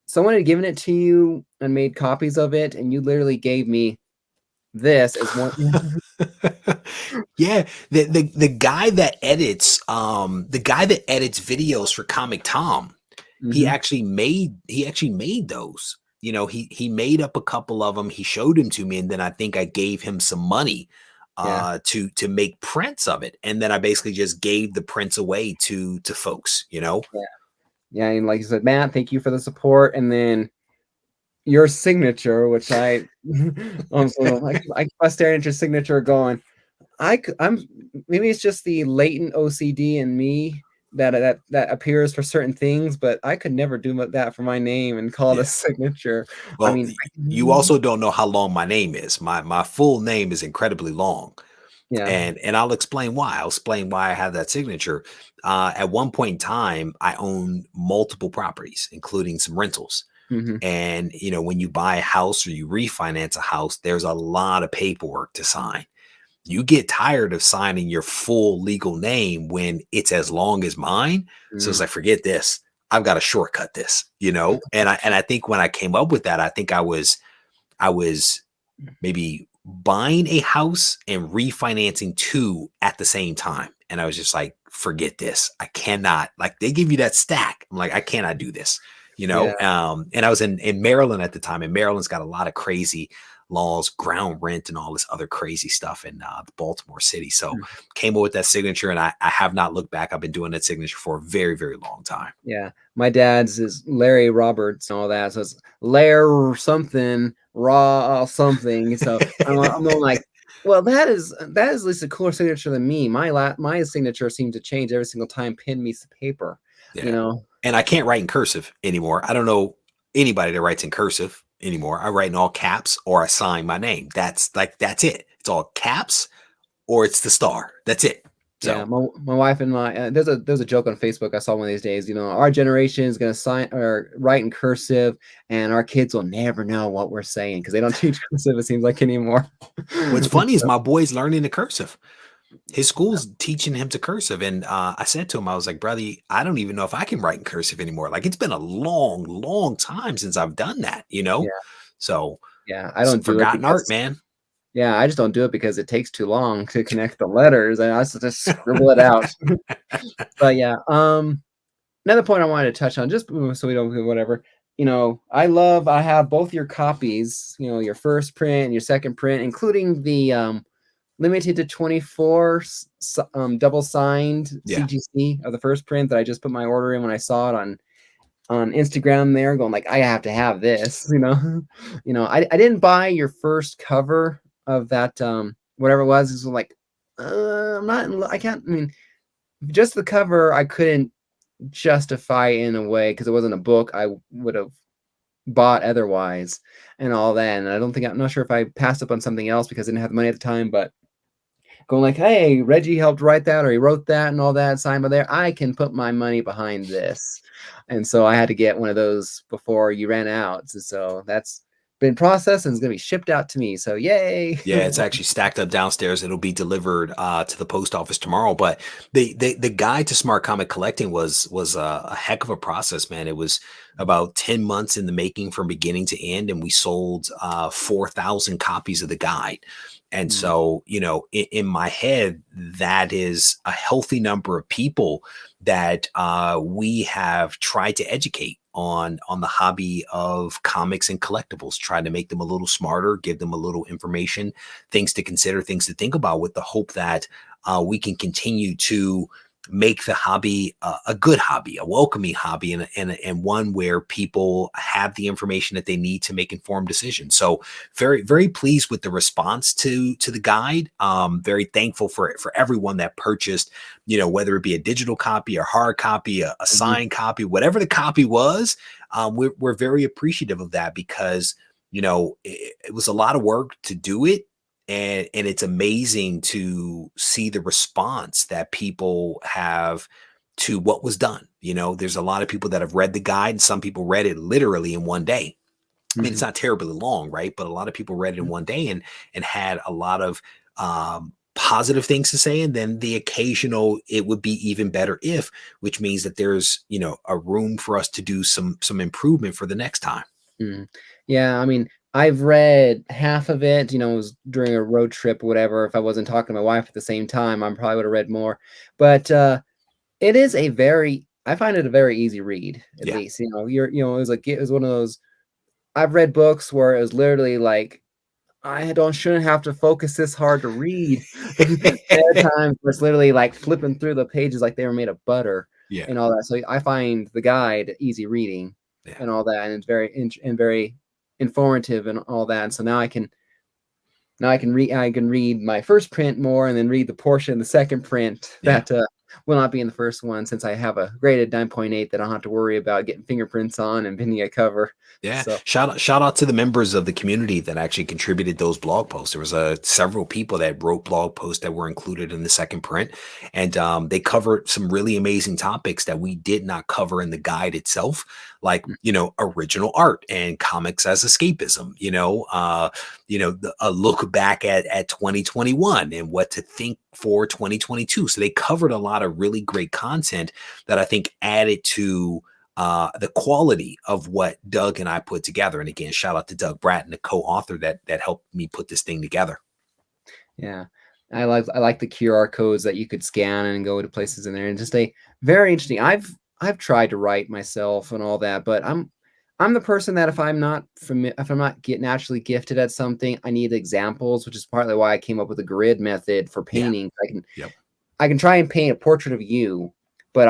someone had given it to you and made copies of it, and you literally gave me this as one. Yeah, the guy that edits videos for Comic Tom, he Mhm. actually made those. You know, he made up a couple of them. He showed them to me, and then I think I gave him some money Yeah, to make prints of it, and then I basically just gave the prints away to folks. You know, yeah, yeah, and like you said, Matt, thank you for the support, and then your signature, which I keep staring at your signature, going, I'm maybe it's just the latent OCD in me that appears for certain things, but I could never do that for my name and call it a yeah. signature. I Well, mean, you also don't know how long my name is. My full name is incredibly long. yeah, And I'll explain why. I'll explain why I have that signature. At one point in time, I owned multiple properties, including some rentals. hmm, And you know, when you buy a house or you refinance a house, there's a lot of paperwork to sign. You get tired of signing your full legal name when it's as long as mine. So it's mm, like, forget this. I've got to shortcut this, you know? And I think when I came up with that, I think I was maybe buying a house and refinancing two at the same time. And I was just like, forget this. I cannot, like, they give you that stack. I'm like, I cannot do this, you yeah, know? And I was in Maryland at the time, and Maryland's got a lot of crazy laws, ground rent, and all this other crazy stuff in Baltimore City. So mm, came up with that signature, and I have not looked back. I've been doing that signature for a very, very long time. yeah. My dad's is Larry Roberts and all that, so it's Lair something raw something. So I'm going like, well, that is at least a cooler signature than me. My signature seems to change every single time pin meets the paper. You Yeah. know, And I can't write in cursive anymore. I don't know anybody that writes in cursive anymore. I write in all caps or I sign my name. That's it. It's all caps or it's the star. That's it. yeah. So My wife and my there's a joke on Facebook I saw one of these days. You know, our generation is gonna sign or write in cursive, and our kids will never know what we're saying because they don't teach cursive. It seems like anymore. what's funny is So, my boy's learning the cursive. His school's teaching him to cursive. And I said to him, I was like, brother, I don't even know if I can write in cursive anymore. Like it's been a long, long time since I've done that, you yeah, know? So yeah. I some don't do it forgotten art, because man. yeah, I just don't do it because it takes too long to connect the letters, and I just scribble it out. But yeah, another point I wanted to touch on, just so we don't whatever. You know, I have both your copies. You know, your first print and your second print, including the limited to 24 double signed Yeah. CGC of the first print that I just put my order in when I saw it on Instagram there, going like, I have to have this, you know. I didn't buy your first cover of that whatever it was. It's like I'm not I can't, I mean, just the cover I couldn't justify in a way because it wasn't a book I would have bought otherwise and all that. And I'm not sure if I passed up on something else because I didn't have the money at the time, but going like, hey, Reggie helped write that or he wrote that and all that, signed by there. I can put my money behind this. And so I had to get one of those before you ran out. So that's been processed and it's going to be shipped out to me. So yay. Yeah, it's actually stacked up downstairs. It'll be delivered to the post office tomorrow. But the guide to smart comic collecting was a heck of a process, man. It was about 10 months in the making from beginning to end, and we sold 4,000 copies of the guide. And Mm, so, you know, in my head, that is a healthy number of people that we have tried to educate on the hobby of comics and collectibles, trying to make them a little smarter, give them a little information, things to consider, things to think about, with the hope that we can continue to make the hobby a good hobby, a welcoming hobby, and one where people have the information that they need to make informed decisions. So very, very pleased with the response to the guide. Very thankful for everyone that purchased, you know, whether it be a digital copy, a hard copy, a mhm, signed copy, whatever the copy was. We're very appreciative of that because, you know, it was a lot of work to do it. And it's amazing to see the response that people have to what was done. You know, there's a lot of people that have read the guide, and some people read it literally in one day. I mean, it's not terribly long, right? But a lot of people read it in one day and had a lot of positive things to say. And then the occasional, it would be even better if, which means that there's, you know, a room for us to do some improvement for the next time. Yeah, I mean, I've read half of it, you know, it was during a road trip or whatever. If I wasn't talking to my wife at the same time, I probably would have read more. But it is a very, I find it a very easy read, at Yeah. least. You know, it was like, it was one of those, I've read books where it was literally like, shouldn't have to focus this hard to read. There are times where it's literally like flipping through the pages like they were made of butter Yeah. and all that. So I find the guide easy reading and all that, and it's very informative and all that. And so now I can read my first print more, and then read the portion of the second print that will not be in the first one, since I have a graded 9.8 that I don't have to worry about getting fingerprints on and pinning a cover. Yeah. So Shout out to the members of the community that actually contributed those blog posts. There was several people that wrote blog posts that were included in the second print, and they covered some really amazing topics that we did not cover in the guide itself, like, you know, original art and comics as escapism, a look back at 2021 and what to think for 2022. So they covered a lot of really great content that I think added to the quality of what Doug and I put together. And again, shout out to Doug Bratton, the co-author that helped me put this thing together. Yeah, I like the QR codes that you could scan and go to places in there, and just a very interesting. I've tried to write myself and all that, but I'm the person that if I'm not naturally gifted at something, I need examples, which is partly why I came up with a grid method for painting. I can try and paint a portrait of you, but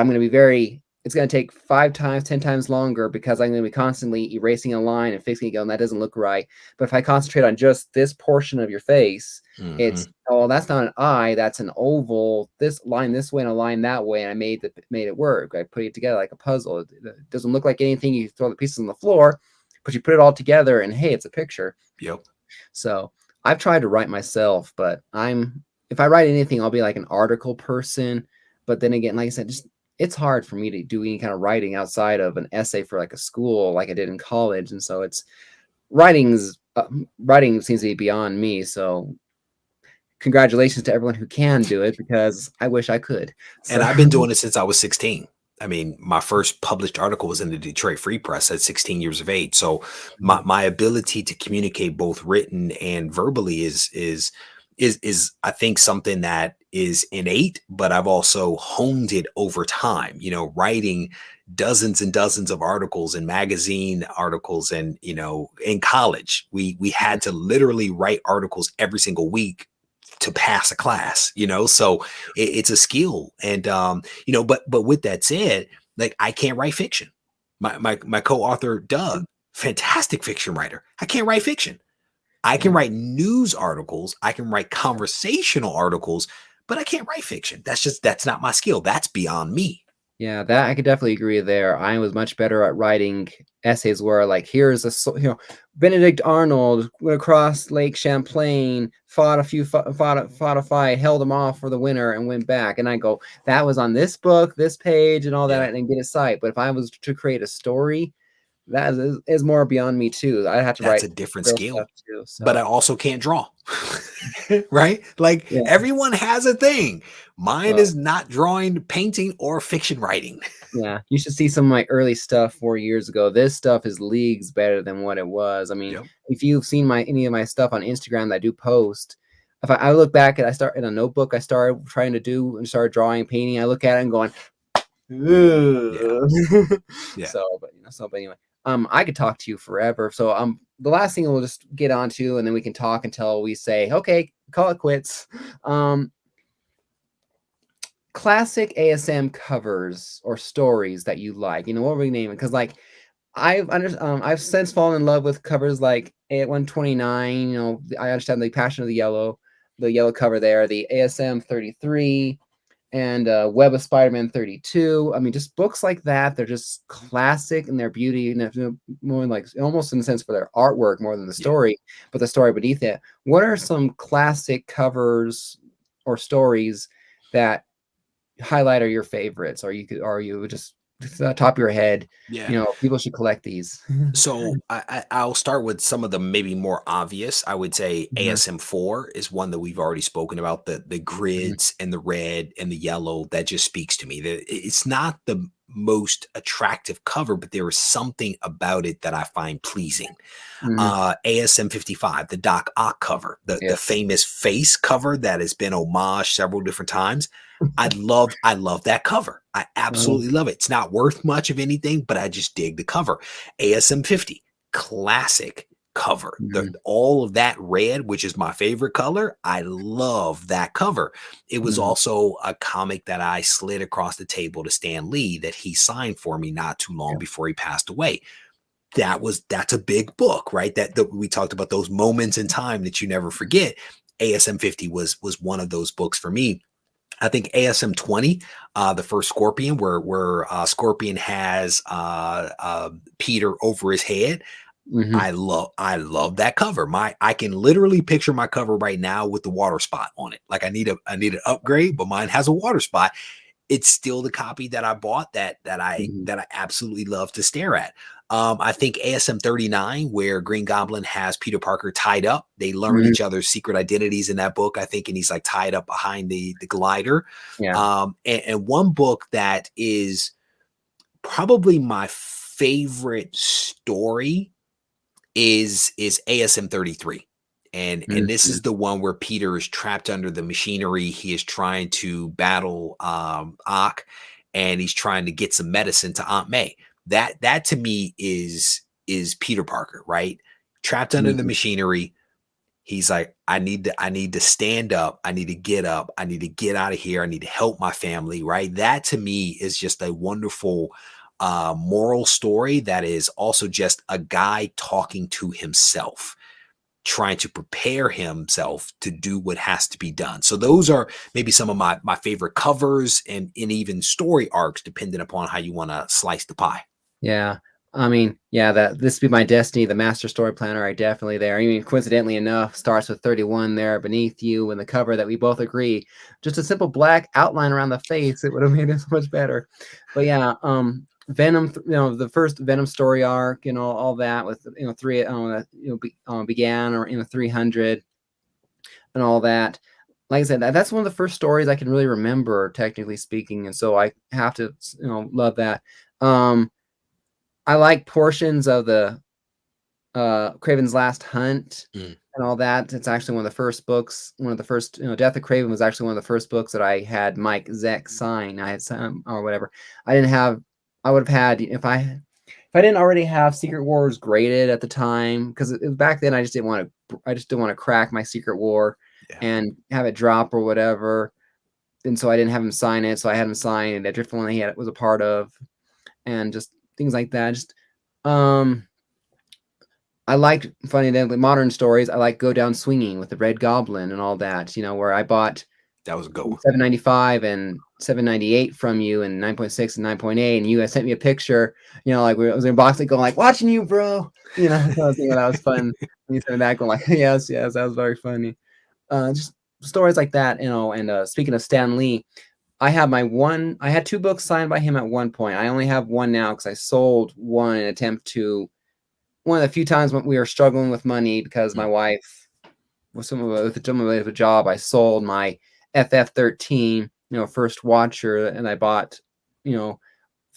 it's going to take 5 times, 10 times longer, because I'm going to be constantly erasing a line and fixing it, going, that doesn't look right. But if I concentrate on just this portion of your face, it's, oh, that's not an eye, that's an oval, this line this way and a line that way, and I made it work. I put it together like a puzzle. It doesn't look like anything. You throw the pieces on the floor, but you put it all together, and hey, it's a picture. Yep. So I've tried to write myself, but if I write anything, I'll be like an article person. But then again, like I said, it's hard for me to do any kind of writing outside of an essay for like a school, like I did in college. And so writing seems to be beyond me. So congratulations to everyone who can do it, because I wish I could. And I've been doing it since I was 16. I mean, my first published article was in the Detroit Free Press at 16 years of age. So my ability to communicate both written and verbally is I think something that is innate, but I've also honed it over time, you know, writing dozens and dozens of articles and magazine articles. And, you know, in college, we had to literally write articles every single week to pass a class, you know, so it's a skill. And, but with that said, like, I can't write fiction. My co-author, Doug, fantastic fiction writer. I can't write fiction. I can write news articles. I can write conversational articles, but I can't write fiction. That's not my skill. That's beyond me. Yeah, that I could definitely agree there. I was much better at writing essays where, like, here's Benedict Arnold went across Lake Champlain, fought a fight, held them off for the winter, and went back. And I go, that was on this book, this page, and all that, and get a cite. But if I was to create a story, that is more beyond me too. I have to write. That's a different skill too. So. But I also can't draw. Right? Like, everyone has a thing. Mine is not drawing, painting, or fiction writing. Yeah, you should see some of my early stuff 4 years ago. This stuff is leagues better than what it was. I mean, if you've seen any of my stuff on Instagram that I do post, if I look back at, I start in a notebook, I started trying to do and started drawing, painting. I look at it and going, but anyway, I could talk to you forever. So the last thing we'll just get onto, and then we can talk until we say, okay, call it quits. Classic ASM covers or stories that you like. You know, what we name it? Because like I've since fallen in love with covers like A129. You know, I understand the Passion of the yellow cover there, the ASM 33, and Web of Spider-Man 32. I mean, just books like that. They're just classic in their beauty, and more like almost in the sense for their artwork more than the story, but the story beneath it. What are some classic covers or stories that highlight are your favorites, or you would just the top of your head, Yeah. people should collect these. So I'll start with some of the maybe more obvious. I would say Mhm, ASM4 is one that we've already spoken about. The mhm, grids and the red and the yellow, that just speaks to me. It's not the most attractive cover, but there is something about it that I find pleasing. mhm. ASM 55, the Doc Ock cover, the Yes. famous face cover that has been homaged several different times. I love that cover. I Uh, absolutely love it. It's not worth much of anything, but I just dig the cover. ASM 50, classic cover. mhm, All of that red, which is my favorite color. I love that cover. It was mhm. also a comic that I slid across the table to Stan Lee that he signed for me not too long Yeah. before he passed away. That's a big book, right? That we talked about, those moments in time that you never forget. ASM 50 was one of those books for me. I think ASM 20, the first Scorpion, where Scorpion has Peter over his head. Mhm. I love that cover. I can literally picture my cover right now with the water spot on it. Like I need an upgrade, but mine has a water spot. It's still the copy that I bought Mhm. that I absolutely love to stare at. I think ASM 39, where Green Goblin has Peter Parker tied up. They learn Mhm. each other's secret identities in that book, I think, and he's like tied up behind the glider. Yeah. And one book that is probably my favorite story is ASM 33. And this Mhm. is the one where Peter is trapped under the machinery. He is trying to battle Ock, and he's trying to get some medicine to Aunt May. That to me is Peter Parker, right? Trapped under the Mhm. machinery. He's like, I need to stand up. I need to get up. I need to get out of here. I need to help my family, right? That to me is just a wonderful moral story that is also just a guy talking to himself, trying to prepare himself to do what has to be done. So those are maybe some of my favorite covers and even story arcs, depending upon how you want to slice the pie. Yeah. I mean, yeah, that This Be My Destiny, the Master Story Planner, I definitely there. I mean, coincidentally enough, starts with 31 there beneath you and the cover that we both agree. Just a simple black outline around the face, it would have made it so much better. But yeah, Venom, the first Venom story arc, all that with three, began or 300 and all that. Like I said, that's one of the first stories I can really remember, technically speaking, and so I have to, love that. Um, I like portions of the Craven's Last Hunt Mm, and all that. It's actually one of the first books. One of the first, Death of Craven was actually one of the first books that I had Mike Zeck sign. I had some or whatever. I didn't have. I would have had if I didn't already have Secret Wars graded at the time, because back then I just didn't want to. I just didn't want to crack my Secret War yeah. and have it drop or whatever. And so I didn't have him sign it. So I had him sign that Drift one he had was a part of, and just things like that. Just um I liked funny enough, modern stories. I like Go Down Swinging with the Red Goblin and all that, where I bought That was a good one. 795 and 798 from you and 9.6 and 9.8, and you guys sent me a picture, like I was unboxing going like watching you, bro. So I was thinking that was fun. And you sent me that going like, yes, yes, that was very funny. Just stories like that, and speaking of Stan Lee, I had two books signed by him at one point. I only have one now because I sold one in an attempt to one of the few times when we were struggling with money because my Mm, wife was someone with a job. I sold my FF13, first watcher, and I bought, you know,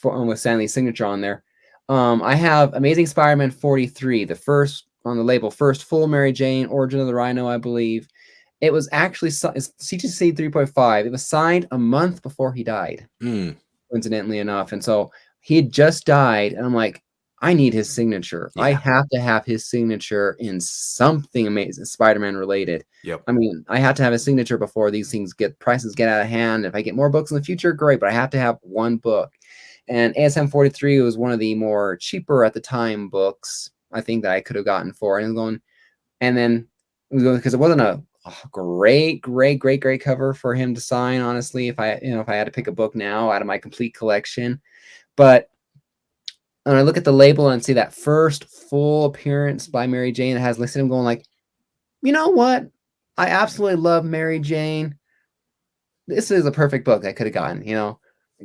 with Stanley's signature on there. I have Amazing Spider-Man 43, the first on the label, first full Mary Jane, Origin of the Rhino, I believe. It was actually it's CTC 3.5. It was signed a month before he died, mm, coincidentally enough. And so he had just died, and I'm like, I need his signature. I yeah. have to have his signature in something amazing Spider-Man related. Yep. I mean, I have to have a signature before these things prices get out of hand. If I get more books in the future, great, but I have to have one book. And ASM 43 was one of the more cheaper at the time books I think that I could have gotten for. And then because it wasn't a great cover for him to sign, honestly, if I had to pick a book now out of my complete collection. But when I look at the label and see that first full appearance by Mary Jane that has listed him going like, you know what? I absolutely love Mary Jane. this is a perfect book I could have gotten,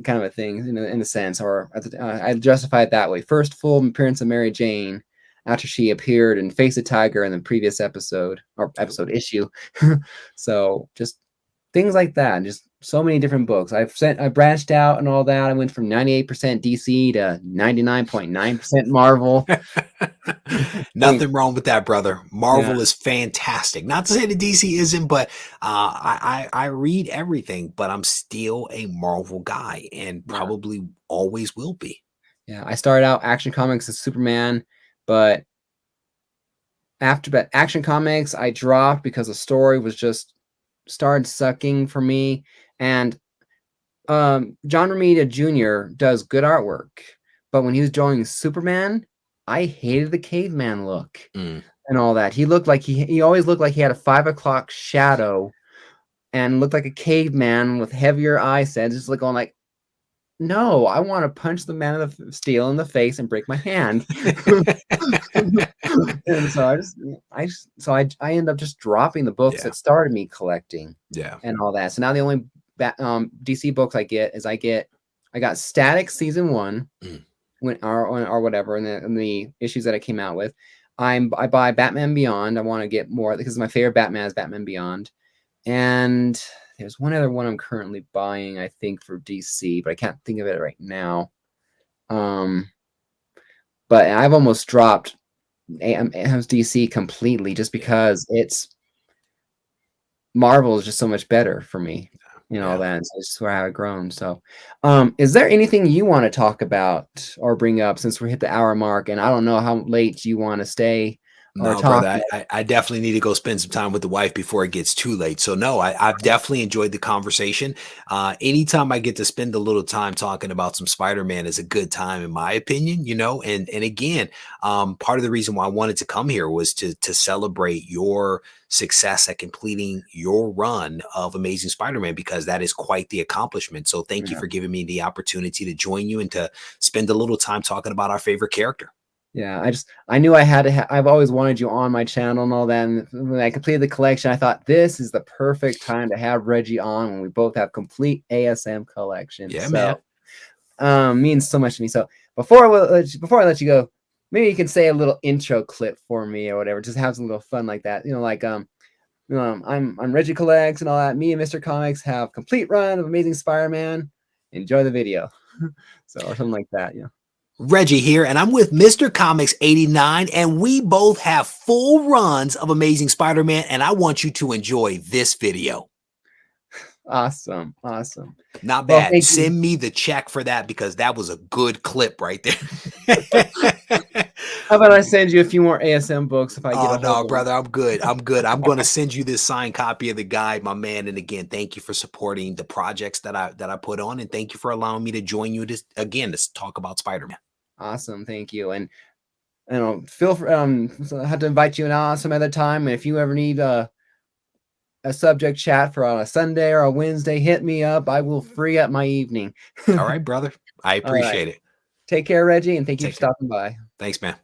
kind of a thing in a sense, or I justify it that way. First full appearance of Mary Jane after she appeared in Face the Tiger in the previous episode or episode issue. So just things like that. Just so many different books. I branched out and all that. I went from 98% DC to 99.9% Marvel. Nothing wrong with that, brother. Marvel Yeah. is fantastic. Not to say that DC isn't, but I read everything, but I'm still a Marvel guy and probably always will be. Yeah, I started out Action Comics as Superman, but after Action Comics, I dropped because the story was just started sucking for me. And John Romita Jr. does good artwork, but when he was drawing Superman, I hated the caveman look and all that. He looked like he always looked like he had a 5 o'clock shadow and looked like a caveman with heavier eyesets, just like going like, no, I want to punch the man of steel in the face and break my hand. And so I end up just dropping the books that started me collecting. And all that. So now the only DC books I get is I got Static season 1 or whatever in the issues that I came out with. I buy Batman Beyond. I want to get more because my favorite Batman is Batman Beyond. And there's one other one I'm currently buying, I think, for DC, but I can't think of it right now. But I've almost dropped DC completely just because Marvel is just so much better for me. That's just where I've grown. So, is there anything you want to talk about or bring up since we hit the hour mark? And I don't know how late you want to stay. No, brother, I definitely need to go spend some time with the wife before it gets too late. So no, I've definitely enjoyed the conversation. Anytime I get to spend a little time talking about some Spider-Man is a good time, in my opinion, and again, part of the reason why I wanted to come here was to celebrate your success at completing your run of Amazing Spider-Man, because that is quite the accomplishment. So thank you for giving me the opportunity to join you and to spend a little time talking about our favorite character. Yeah, I knew I had to. I've always wanted you on my channel and all that. And when I completed the collection, I thought this is the perfect time to have Reggie on when we both have complete ASM collection. Yeah, so, man. Means so much to me. So before I let you go, maybe you can say a little intro clip for me or whatever. Just have some little fun like that. I'm Reggie Collects and all that. Me and Mr. Comics have complete run of Amazing Spider-Man. Enjoy the video, or something like that. Reggie here, and I'm with Mr. Comics 89, and we both have full runs of Amazing Spider-Man, and I want you to enjoy this video. Awesome. Not bad. Well, send me the check for that, because that was a good clip right there. How about I send you a few more ASM books if I get a hold no, brother, I'm good. I'm going to send you this signed copy of the guide, my man. And again, thank you for supporting the projects that I put on, and thank you for allowing me to join you to talk about Spider-Man. Awesome, thank you. And feel free. So I had to invite you on some other time. And if you ever need a subject chat for on a Sunday or a Wednesday, hit me up. I will free up my evening. All right, brother. I appreciate it. Take care, Reggie, and thank you for stopping by. Thanks, man.